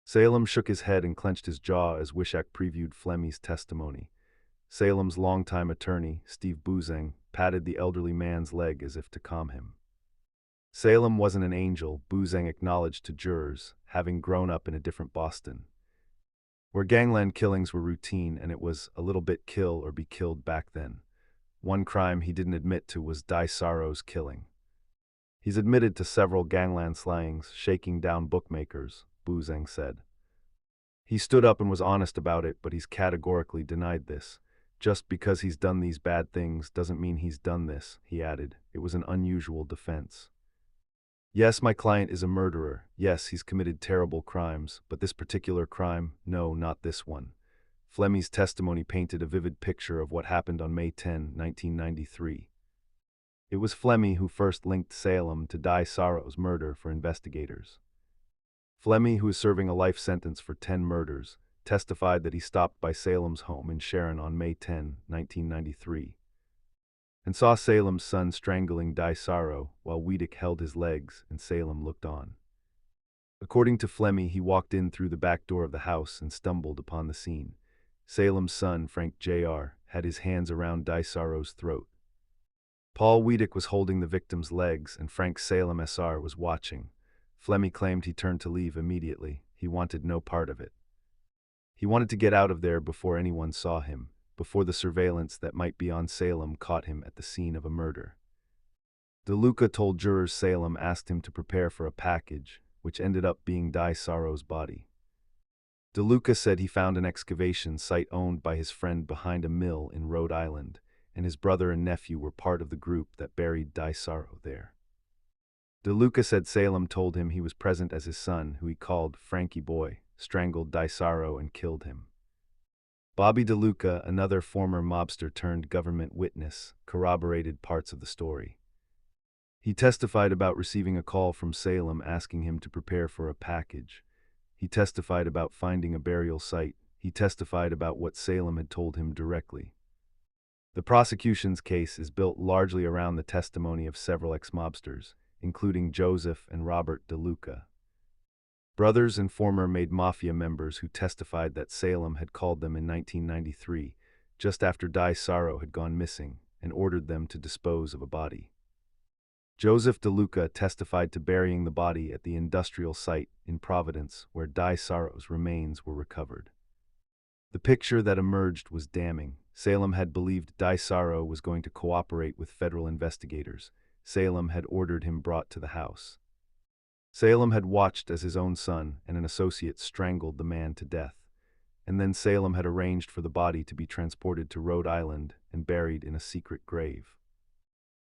Salem shook his head and clenched his jaw as Wishak previewed Flemme's testimony. Salem's longtime attorney, Steve Boozang, patted the elderly man's leg as if to calm him. Salem wasn't an angel, Boozang acknowledged to jurors, having grown up in a different Boston, where gangland killings were routine and it was a little bit kill or be killed back then. One crime he didn't admit to was Di Sarro's killing. He's admitted to several gangland slayings, shaking down bookmakers, Boozang said. He stood up and was honest about it, but he's categorically denied this. Just because he's done these bad things doesn't mean he's done this, he added. It was an unusual defense. Yes, my client is a murderer. Yes, he's committed terrible crimes, but this particular crime, no, not this one. Flemme's testimony painted a vivid picture of what happened on May 10, 1993. It was Flemme who first linked Salem to Di Sarro's murder for investigators. Flemme, who is serving a life sentence for 10 murders, testified that he stopped by Salem's home in Sharon on May 10, 1993, and saw Salem's son strangling Di Sarro while Wiedek held his legs and Salem looked on. According to Flemme, he walked in through the back door of the house and stumbled upon the scene. Salem's son, Frank Jr., had his hands around Di Sarro's throat. Paul Wiedek was holding the victim's legs and Frank Salem SR was watching. Flemme claimed he turned to leave immediately. He wanted no part of it. He wanted to get out of there before anyone saw him, before the surveillance that might be on Salem caught him at the scene of a murder. DeLuca told jurors Salem asked him to prepare for a package, which ended up being Di Sarro's body. DeLuca said he found an excavation site owned by his friend behind a mill in Rhode Island, and his brother and nephew were part of the group that buried Di Sarro there. DeLuca said Salem told him he was present as his son, who he called Frankie Boy, strangled Di Sarro and killed him. Bobby DeLuca, another former mobster turned government witness, corroborated parts of the story. He testified about receiving a call from Salem asking him to prepare for a package. He testified about finding a burial site. He testified about what Salem had told him directly. The prosecution's case is built largely around the testimony of several ex-mobsters, including Joseph and Robert DeLuca, brothers and former Mafia members who testified that Salem had called them in 1993, just after Di Sarro had gone missing, and ordered them to dispose of a body. Joseph DeLuca testified to burying the body at the industrial site in Providence where Di Sarro's remains were recovered. The picture that emerged was damning. Salem had believed Di Sarro was going to cooperate with federal investigators. Salem had ordered him brought to the house. Salem had watched as his own son and an associate strangled the man to death, and then Salem had arranged for the body to be transported to Rhode Island and buried in a secret grave.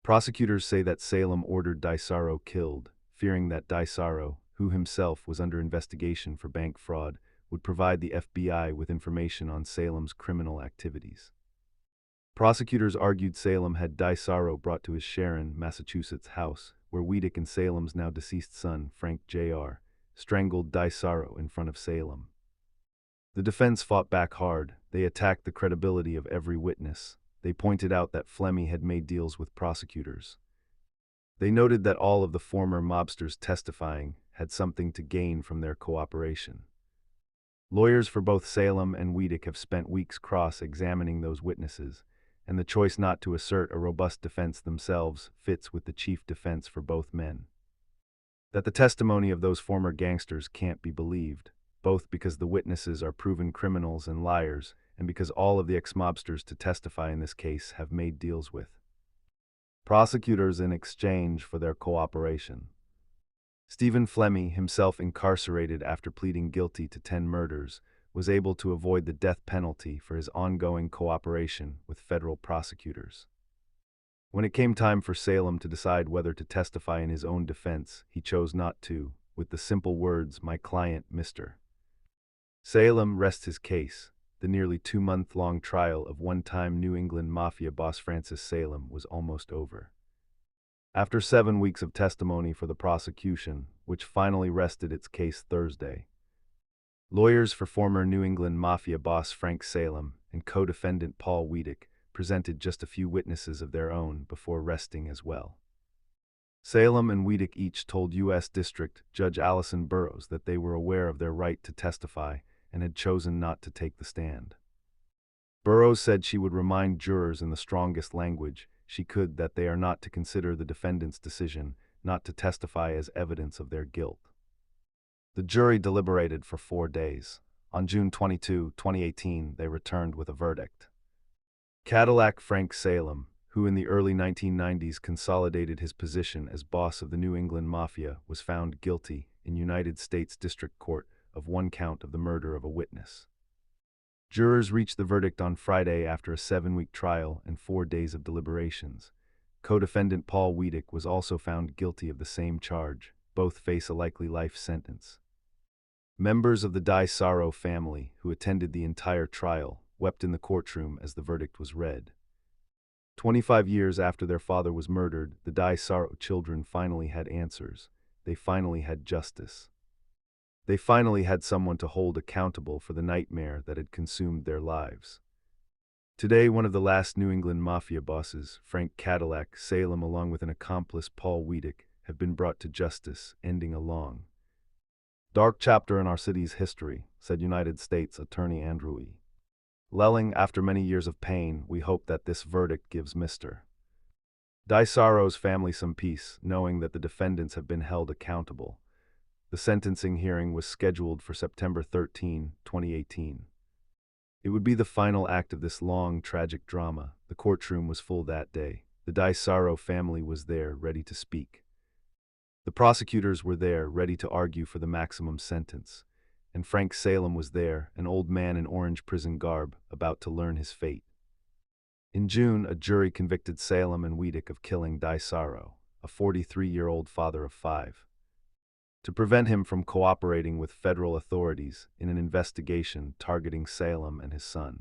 Prosecutors say that Salem ordered Di Sarro killed, fearing that Di Sarro, who himself was under investigation for bank fraud, would provide the FBI with information on Salem's criminal activities. Prosecutors argued Salem had Di Sarro brought to his Sharon, Massachusetts house, where Wiedek and Salem's now deceased son, Frank Jr., strangled Di Sarro in front of Salem. The defense fought back hard. They attacked the credibility of every witness. They pointed out that Flemme had made deals with prosecutors. They noted that all of the former mobsters testifying had something to gain from their cooperation. Lawyers for both Salem and Wiedek have spent weeks cross-examining those witnesses, and the choice not to assert a robust defense themselves fits with the chief defense for both men. That the testimony of those former gangsters can't be believed, both because the witnesses are proven criminals and liars, and because all of the ex-mobsters to testify in this case have made deals with prosecutors in exchange for their cooperation. Stephen Flemme, himself incarcerated after pleading guilty to 10 murders, was able to avoid the death penalty for his ongoing cooperation with federal prosecutors. When it came time for Salem to decide whether to testify in his own defense, he chose not to, with the simple words, "My client, Mr." Salem rests his case. The nearly 2-month-long trial of one-time New England Mafia boss Francis Salem was almost over. After 7 weeks of testimony for the prosecution, which finally rested its case Thursday, Lawyers for former New England Mafia boss Frank Salem and co-defendant Paul Wiedek presented just a few witnesses of their own before resting as well. Salem and Wiedek each told U.S. District Judge Allison Burroughs that they were aware of their right to testify and had chosen not to take the stand. Burroughs said she would remind jurors in the strongest language she could that they are not to consider the defendant's decision not to testify as evidence of their guilt. The jury deliberated for 4 days. On June 22, 2018, they returned with a verdict. Cadillac Frank Salem, who in the early 1990s consolidated his position as boss of the New England Mafia, was found guilty in United States District Court of 1 count of the murder of a witness. Jurors reached the verdict on Friday after a 7-week trial and 4 days of deliberations. Co-defendant Paul Wiedek was also found guilty of the same charge. Both face a likely life sentence. Members of the Di-Saro family, who attended the entire trial, wept in the courtroom as the verdict was read. 25 years after their father was murdered, the Di-Saro children finally had answers. They finally had justice. They finally had someone to hold accountable for the nightmare that had consumed their lives. Today, one of the last New England Mafia bosses, Frank Cadillac Salem, along with an accomplice, Paul Wiedek, have been brought to justice, ending a long, dark chapter in our city's history, said United States Attorney Andrew E. Lelling. After many years of pain, we hope that this verdict gives Mr. Di-Saro's family some peace, knowing that the defendants have been held accountable. The sentencing hearing was scheduled for September 13, 2018. It would be the final act of this long, tragic drama. The courtroom was full that day. The Di-Saro family was there, ready to speak. The prosecutors were there, ready to argue for the maximum sentence. And Frank Salem was there, an old man in orange prison garb, about to learn his fate. In June, a jury convicted Salem and Wiedek of killing Di-Saro, a 43-year-old father of 5. To prevent him from cooperating with federal authorities in an investigation targeting Salem and his son.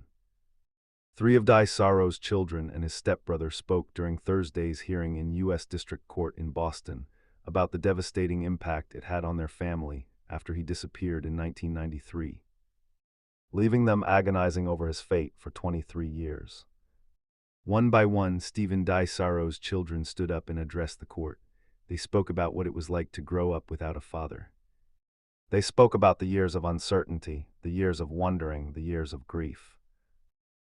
3 of Di-Saro's children and his stepbrother spoke during Thursday's hearing in U.S. District Court in Boston about the devastating impact it had on their family after he disappeared in 1993, leaving them agonizing over his fate for 23 years. One by one, Stephen Di-Saro's children stood up and addressed the court. They spoke about what it was like to grow up without a father. They spoke about the years of uncertainty, the years of wondering, the years of grief.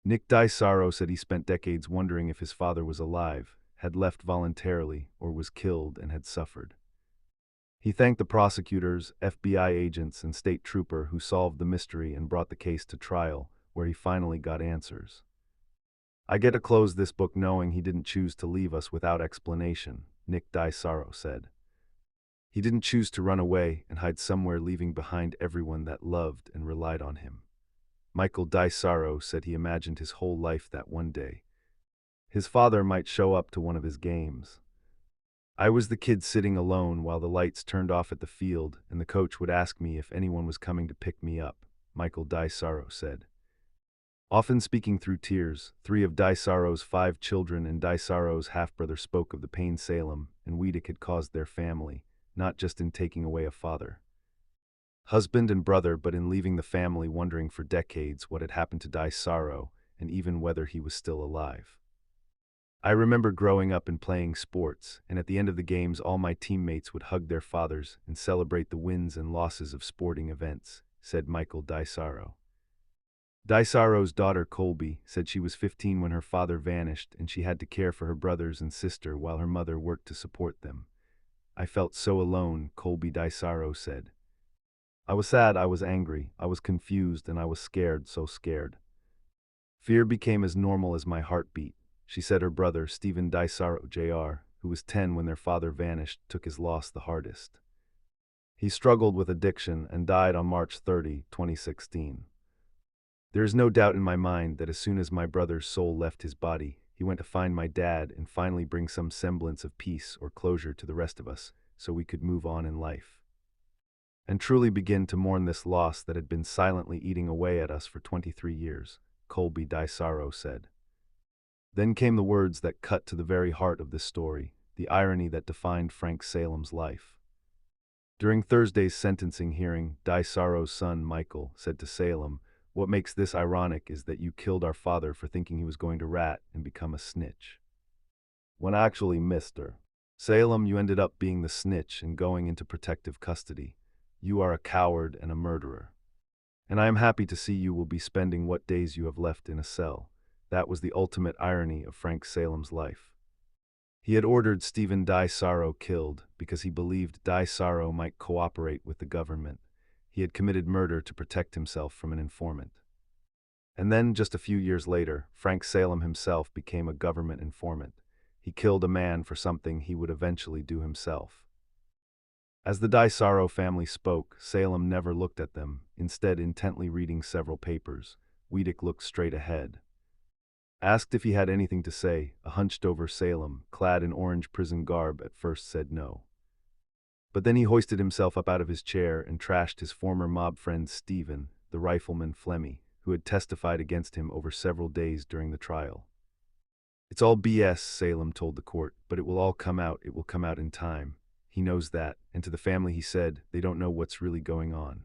Nick Di-Saro said he spent decades wondering if his father was alive, had left voluntarily, or was killed and had suffered. He thanked the prosecutors, FBI agents, and state trooper who solved the mystery and brought the case to trial, where he finally got answers. I get to close this book knowing he didn't choose to leave us without explanation, Nick Di-Saro said. He didn't choose to run away and hide somewhere, leaving behind everyone that loved and relied on him. Michael Di-Saro said he imagined his whole life that one day his father might show up to one of his games. I was the kid sitting alone while the lights turned off at the field, and the coach would ask me if anyone was coming to pick me up, Michael Di-Saro said. Often speaking through tears, 3 of Di-Saro's 5 children and Di-Saro's half-brother spoke of the pain Salem and Wiedek had caused their family, not just in taking away a father, husband and brother, but in leaving the family wondering for decades what had happened to Di-Saro and even whether he was still alive. I remember growing up and playing sports, and at the end of the games all my teammates would hug their fathers and celebrate the wins and losses of sporting events, said Michael Di-Saro. Di-Saro's daughter Colby said she was 15 when her father vanished and she had to care for her brothers and sister while her mother worked to support them. I felt so alone, Colby Di-Saro said. I was sad, I was angry, I was confused, and I was scared, so scared. Fear became as normal as my heartbeat, she said. Her brother, Stephen Di-Saro Jr., who was 10 when their father vanished, took his loss the hardest. He struggled with addiction and died on March 30, 2016. There is no doubt in my mind that as soon as my brother's soul left his body, he went to find my dad and finally bring some semblance of peace or closure to the rest of us so we could move on in life and truly begin to mourn this loss that had been silently eating away at us for 23 years, Colby Di-Saro said. Then came the words that cut to the very heart of this story, the irony that defined Frank Salem's life. During Thursday's sentencing hearing, Daisaro's son, Michael, said to Salem, "What makes this ironic is that you killed our father for thinking he was going to rat and become a snitch. When actually, Mr. Salem, you ended up being the snitch and going into protective custody. You are a coward and a murderer. And I am happy to see you will be spending what days you have left in a cell." That was the ultimate irony of Frank Salem's life. He had ordered Stephen Daisaro killed because he believed Daisaro might cooperate with the government. He had committed murder to protect himself from an informant. And then, just a few years later, Frank Salem himself became a government informant. He killed a man for something he would eventually do himself. As the Daisaro family spoke, Salem never looked at them, instead intently reading several papers. Wiedek looked straight ahead. Asked if he had anything to say, a hunched-over Salem, clad in orange prison garb, at first said no. But then he hoisted himself up out of his chair and trashed his former mob friend Stephen, the rifleman Flemmy, who had testified against him over several days during the trial. "It's all BS," Salem told the court, "but it will all come out. It will come out in time. He knows that." And to the family he said, "They don't know what's really going on.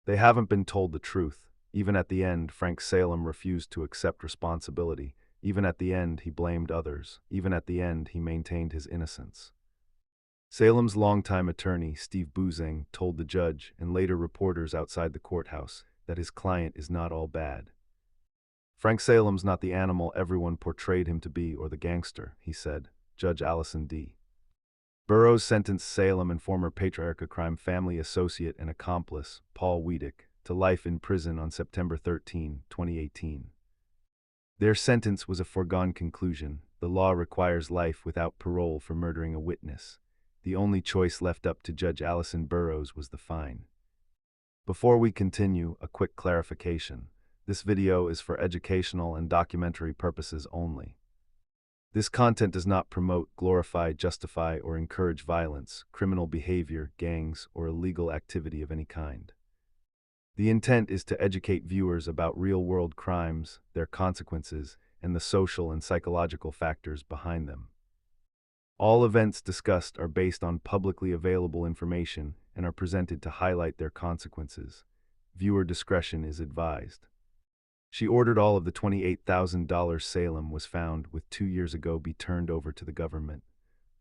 They haven't been told the truth." Even at the end, Frank Salem refused to accept responsibility. Even at the end, he blamed others. Even at the end, he maintained his innocence. Salem's longtime attorney, Steve Buzang, told the judge and later reporters outside the courthouse that his client is not all bad. "Frank Salem's not the animal everyone portrayed him to be or the gangster," he said. Judge Allison D. Burroughs sentenced Salem and former Patriarcha crime family associate and accomplice, Paul Wiedek, to life in prison on September 13, 2018. Their sentence was a foregone conclusion. The law requires life without parole for murdering a witness. The only choice left up to Judge Allison Burroughs was the fine. Before we continue, a quick clarification. This video is for educational and documentary purposes only. This content does not promote, glorify, justify, or encourage violence, criminal behavior, gangs, or illegal activity of any kind. The intent is to educate viewers about real-world crimes, their consequences, and the social and psychological factors behind them. All events discussed are based on publicly available information and are presented to highlight their consequences. Viewer discretion is advised. She ordered all of the $28,000 Salem was found with 2 years ago be turned over to the government.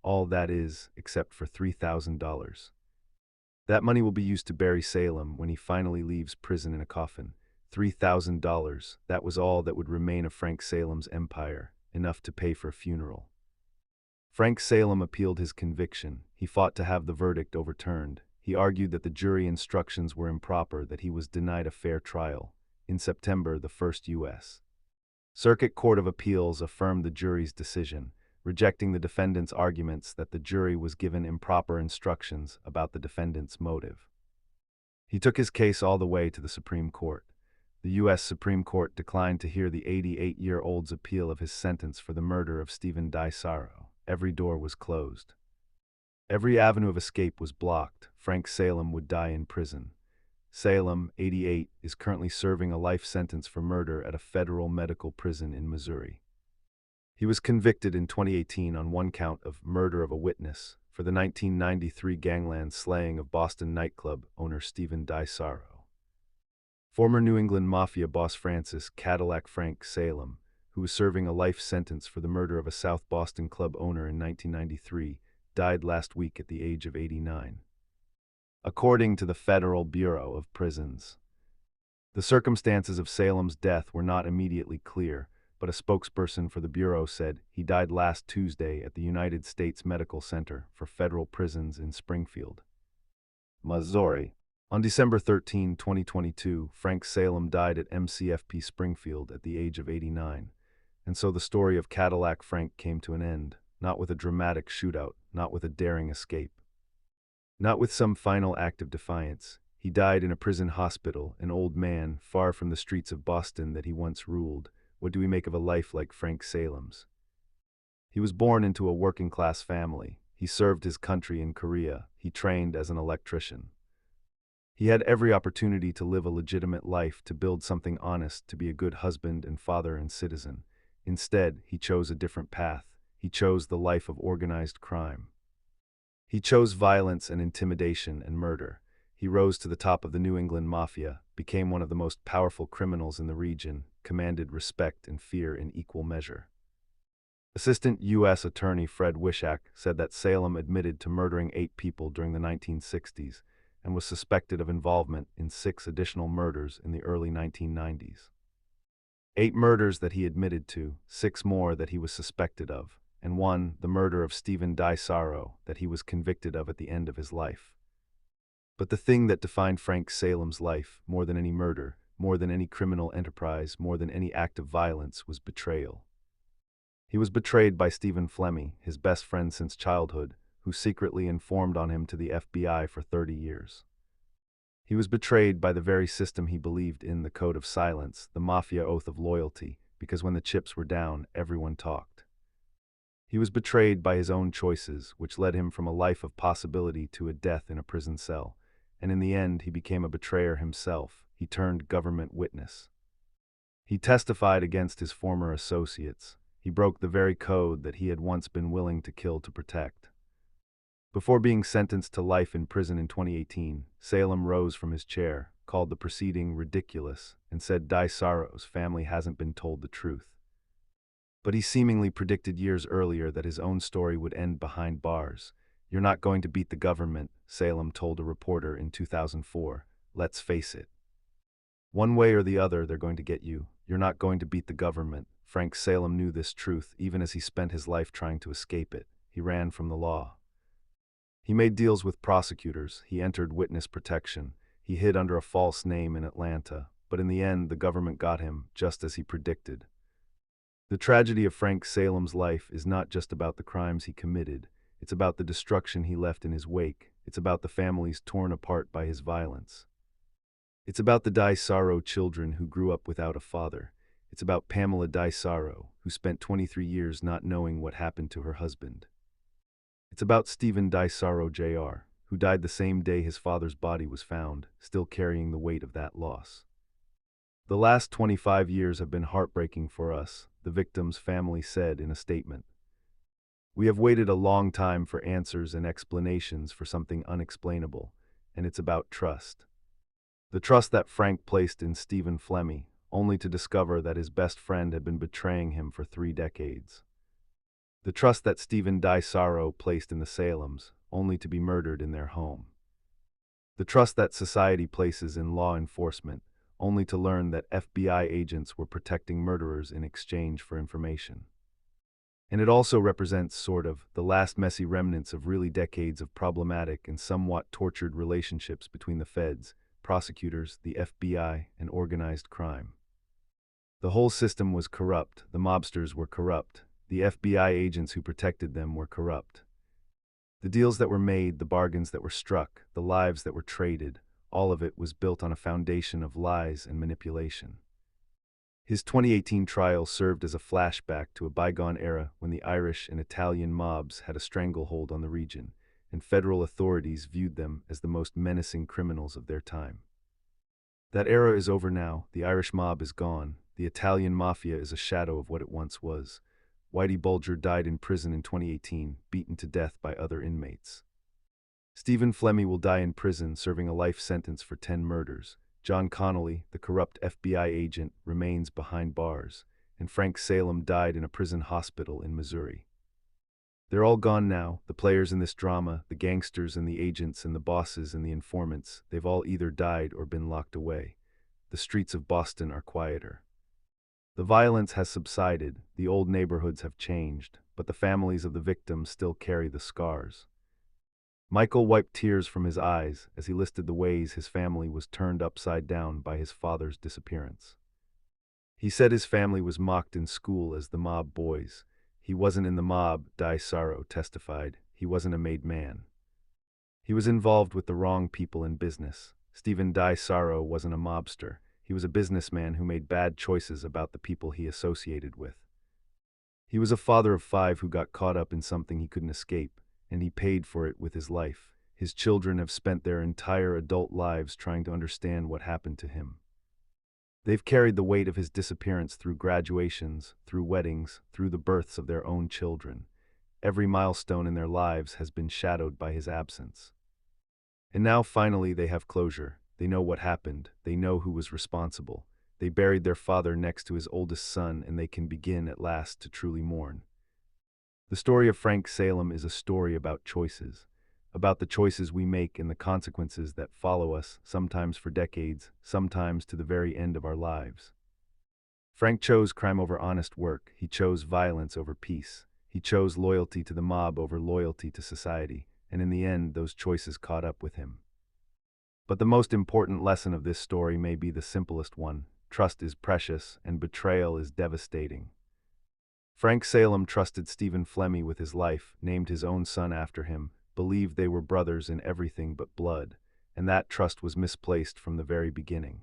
All that is, except for $3,000. That money will be used to bury Salem when he finally leaves prison in a coffin. $3,000, that was all that would remain of Frank Salem's empire, enough to pay for a funeral. Frank Salem appealed his conviction. He fought to have the verdict overturned. He argued that the jury instructions were improper, that he was denied a fair trial. In September, the First U.S. Circuit Court of Appeals affirmed the jury's decision, rejecting the defendant's arguments that the jury was given improper instructions about the defendant's motive. He took his case all the way to the Supreme Court. The U.S. Supreme Court declined to hear the 88-year-old's appeal of his sentence for the murder of Stephen Daisaro. Every door was closed. Every avenue of escape was blocked. Frank Salem would die in prison. Salem, 88, is currently serving a life sentence for murder at a federal medical prison in Missouri. He was convicted in 2018 on one count of murder of a witness for the 1993 gangland slaying of Boston nightclub owner Stephen Daisaro. Former New England Mafia boss Francis Cadillac Frank Salem, who was serving a life sentence for the murder of a South Boston club owner in 1993, died last week at the age of 89. According to the Federal Bureau of Prisons, the circumstances of Salem's death were not immediately clear, but a spokesperson for the Bureau said he died last Tuesday at the United States Medical Center for Federal Prisons in Springfield, Missouri. On December 13, 2022, Frank Salem died at MCFP Springfield at the age of 89. And so the story of Cadillac Frank came to an end, not with a dramatic shootout, not with a daring escape, not with some final act of defiance. He died in a prison hospital, an old man, far from the streets of Boston that he once ruled. What do we make of a life like Frank Salem's? He was born into a working-class family. He served his country in Korea. He trained as an electrician. He had every opportunity to live a legitimate life, to build something honest, to be a good husband and father and citizen. Instead, he chose a different path. He chose the life of organized crime. He chose violence and intimidation and murder. He rose to the top of the New England Mafia, became one of the most powerful criminals in the region, commanded respect and fear in equal measure. Assistant U.S. Attorney Fred Wishak said that Salem admitted to murdering 8 people during the 1960s and was suspected of involvement in 6 additional murders in the early 1990s. 8 murders that he admitted to, 6 more that he was suspected of, and 1, the murder of Stephen Sorrow, that he was convicted of at the end of his life. But the thing that defined Frank Salem's life, more than any murder, more than any criminal enterprise, more than any act of violence, was betrayal. He was betrayed by Stephen Flemme, his best friend since childhood, who secretly informed on him to the FBI for 30 years. He was betrayed by the very system he believed in, the code of silence, the Mafia oath of loyalty, because when the chips were down, everyone talked. He was betrayed by his own choices, which led him from a life of possibility to a death in a prison cell, and in the end he became a betrayer himself. He turned government witness. He testified against his former associates. He broke the very code that he had once been willing to kill to protect. Before being sentenced to life in prison in 2018, Salem rose from his chair, called the proceeding ridiculous, and said Sorrow's family hasn't been told the truth. But he seemingly predicted years earlier that his own story would end behind bars. "You're not going to beat the government," Salem told a reporter in 2004. "Let's face it. One way or the other, they're going to get you. You're not going to beat the government." Frank Salem knew this truth, even as he spent his life trying to escape it. He ran from the law. He made deals with prosecutors. He entered witness protection. He hid under a false name in Atlanta. But in the end, the government got him, just as he predicted. The tragedy of Frank Salem's life is not just about the crimes he committed. It's about the destruction he left in his wake. It's about the families torn apart by his violence. It's about the Sorrow children who grew up without a father. It's about Pamela Sorrow, who spent 23 years not knowing what happened to her husband. It's about Stephen Sorrow Jr., who died the same day his father's body was found, still carrying the weight of that loss. "The last 25 years have been heartbreaking for us," the victim's family said in a statement. "We have waited a long time for answers and explanations for something unexplainable, and it's about trust. The trust that Frank placed in Stephen Flemme, only to discover that his best friend had been betraying him for 3 decades. The trust that Stephen Sorrow placed in the Salems, only to be murdered in their home. The trust that society places in law enforcement, only to learn that FBI agents were protecting murderers in exchange for information. And it also represents, sort of, the last messy remnants of really decades of problematic and somewhat tortured relationships between the feds, prosecutors, the FBI, and organized crime. The whole system was corrupt, the mobsters were corrupt, the FBI agents who protected them were corrupt. The deals that were made, the bargains that were struck, the lives that were traded, all of it was built on a foundation of lies and manipulation. His 2018 trial served as a flashback to a bygone era when the Irish and Italian mobs had a stranglehold on the region, and federal authorities viewed them as the most menacing criminals of their time. That era is over now. The Irish mob is gone. The Italian mafia is a shadow of what it once was. Whitey Bulger died in prison in 2018, beaten to death by other inmates. Stephen Flemme will die in prison, serving a life sentence for 10 murders. John Connolly, the corrupt FBI agent, remains behind bars, and Frank Salem died in a prison hospital in Missouri. They're all gone now, the players in this drama, the gangsters and the agents and the bosses and the informants. They've all either died or been locked away. The streets of Boston are quieter. The violence has subsided, the old neighborhoods have changed, but the families of the victims still carry the scars. Michael wiped tears from his eyes as he listed the ways his family was turned upside down by his father's disappearance. He said his family was mocked in school as the mob boys. He wasn't in the mob, Sorrow testified. He wasn't a made man. He was involved with the wrong people in business. Stephen Sorrow wasn't a mobster. He was a businessman who made bad choices about the people he associated with. He was a father of 5 who got caught up in something he couldn't escape, and he paid for it with his life. His children have spent their entire adult lives trying to understand what happened to him. They've carried the weight of his disappearance through graduations, through weddings, through the births of their own children. Every milestone in their lives has been shadowed by his absence. And now finally they have closure. They know what happened. They know who was responsible. They buried their father next to his oldest son, and they can begin at last to truly mourn. The story of Frank Salem is a story about choices, about the choices we make and the consequences that follow us, sometimes for decades, sometimes to the very end of our lives. Frank chose crime over honest work. He chose violence over peace. He chose loyalty to the mob over loyalty to society, and in the end, those choices caught up with him. But the most important lesson of this story may be the simplest one. Trust is precious, and betrayal is devastating. Frank Salem trusted Stephen Flemmi with his life, named his own son after him, believed they were brothers in everything but blood, and that trust was misplaced from the very beginning.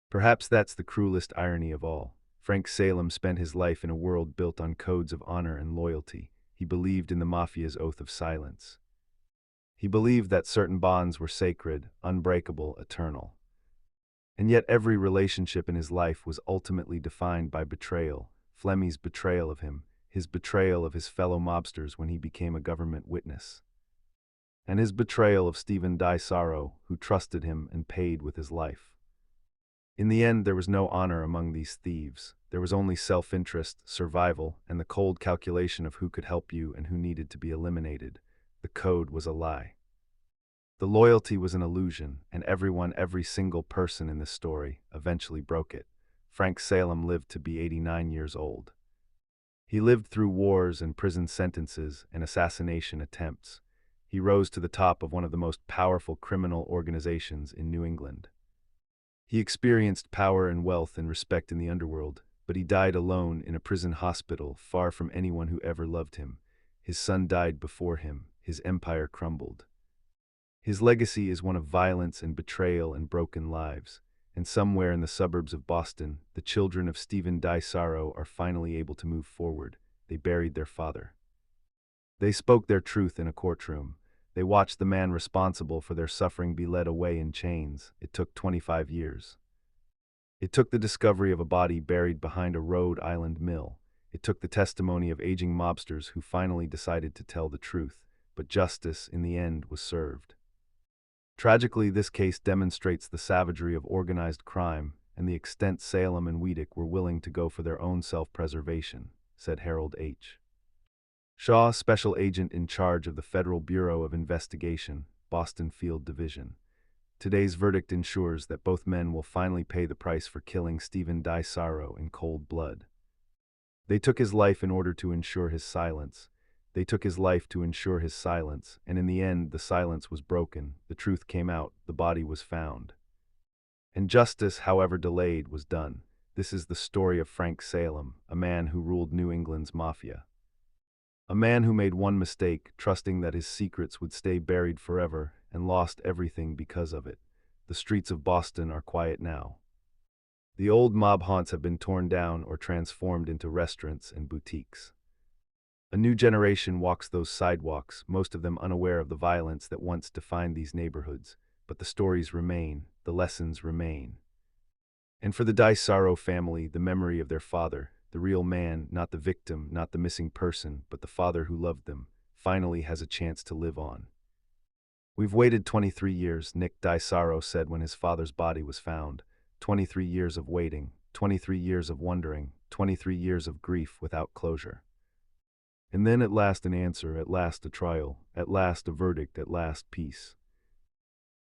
Perhaps that's the cruelest irony of all. Frank Salem spent his life in a world built on codes of honor and loyalty. He believed in the Mafia's oath of silence. He believed that certain bonds were sacred, unbreakable, eternal. And yet every relationship in his life was ultimately defined by betrayal. Flemmi's betrayal of him, his betrayal of his fellow mobsters when he became a government witness, and his betrayal of Stephen Daisaro, who trusted him and paid with his life. In the end, there was no honor among these thieves. There was only self-interest, survival, and the cold calculation of who could help you and who needed to be eliminated. The code was a lie. The loyalty was an illusion, and every single person in this story, eventually broke it. Frank Salem lived to be 89 years old. He lived through wars and prison sentences and assassination attempts. He rose to the top of one of the most powerful criminal organizations in New England. He experienced power and wealth and respect in the underworld, but he died alone in a prison hospital, far from anyone who ever loved him. His son died before him. His empire crumbled. His legacy is one of violence and betrayal and broken lives. And somewhere in the suburbs of Boston, the children of Stephen Daisaro are finally able to move forward. They buried their father. They spoke their truth in a courtroom. They watched the man responsible for their suffering be led away in chains. It took 25 years. It took the discovery of a body buried behind a Rhode Island mill. It took the testimony of aging mobsters who finally decided to tell the truth, but justice, in the end, was served. Tragically, this case demonstrates the savagery of organized crime and the extent Salem and Weedick were willing to go for their own self-preservation, said Harold H. Shaw, special agent in charge of the Federal Bureau of Investigation, Boston Field Division. Today's verdict ensures that both men will finally pay the price for killing Stephen Daisaro in cold blood. They took his life in order to ensure his silence. They took his life to ensure his silence, and in the end, the silence was broken. The truth came out. The body was found. And justice, however delayed, was done. This is the story of Frank Salem, a man who ruled New England's Mafia. A man who made one mistake, trusting that his secrets would stay buried forever, and lost everything because of it. The streets of Boston are quiet now. The old mob haunts have been torn down or transformed into restaurants and boutiques. A new generation walks those sidewalks, most of them unaware of the violence that once defined these neighborhoods, but the stories remain, the lessons remain. And for the Daisaro family, the memory of their father, the real man, not the victim, not the missing person, but the father who loved them, finally has a chance to live on. "We've waited 23 years, Nick Daisaro said when his father's body was found. 23 years of waiting, 23 years of wondering, 23 years of grief without closure. And then at last an answer, at last a trial, at last a verdict, at last peace.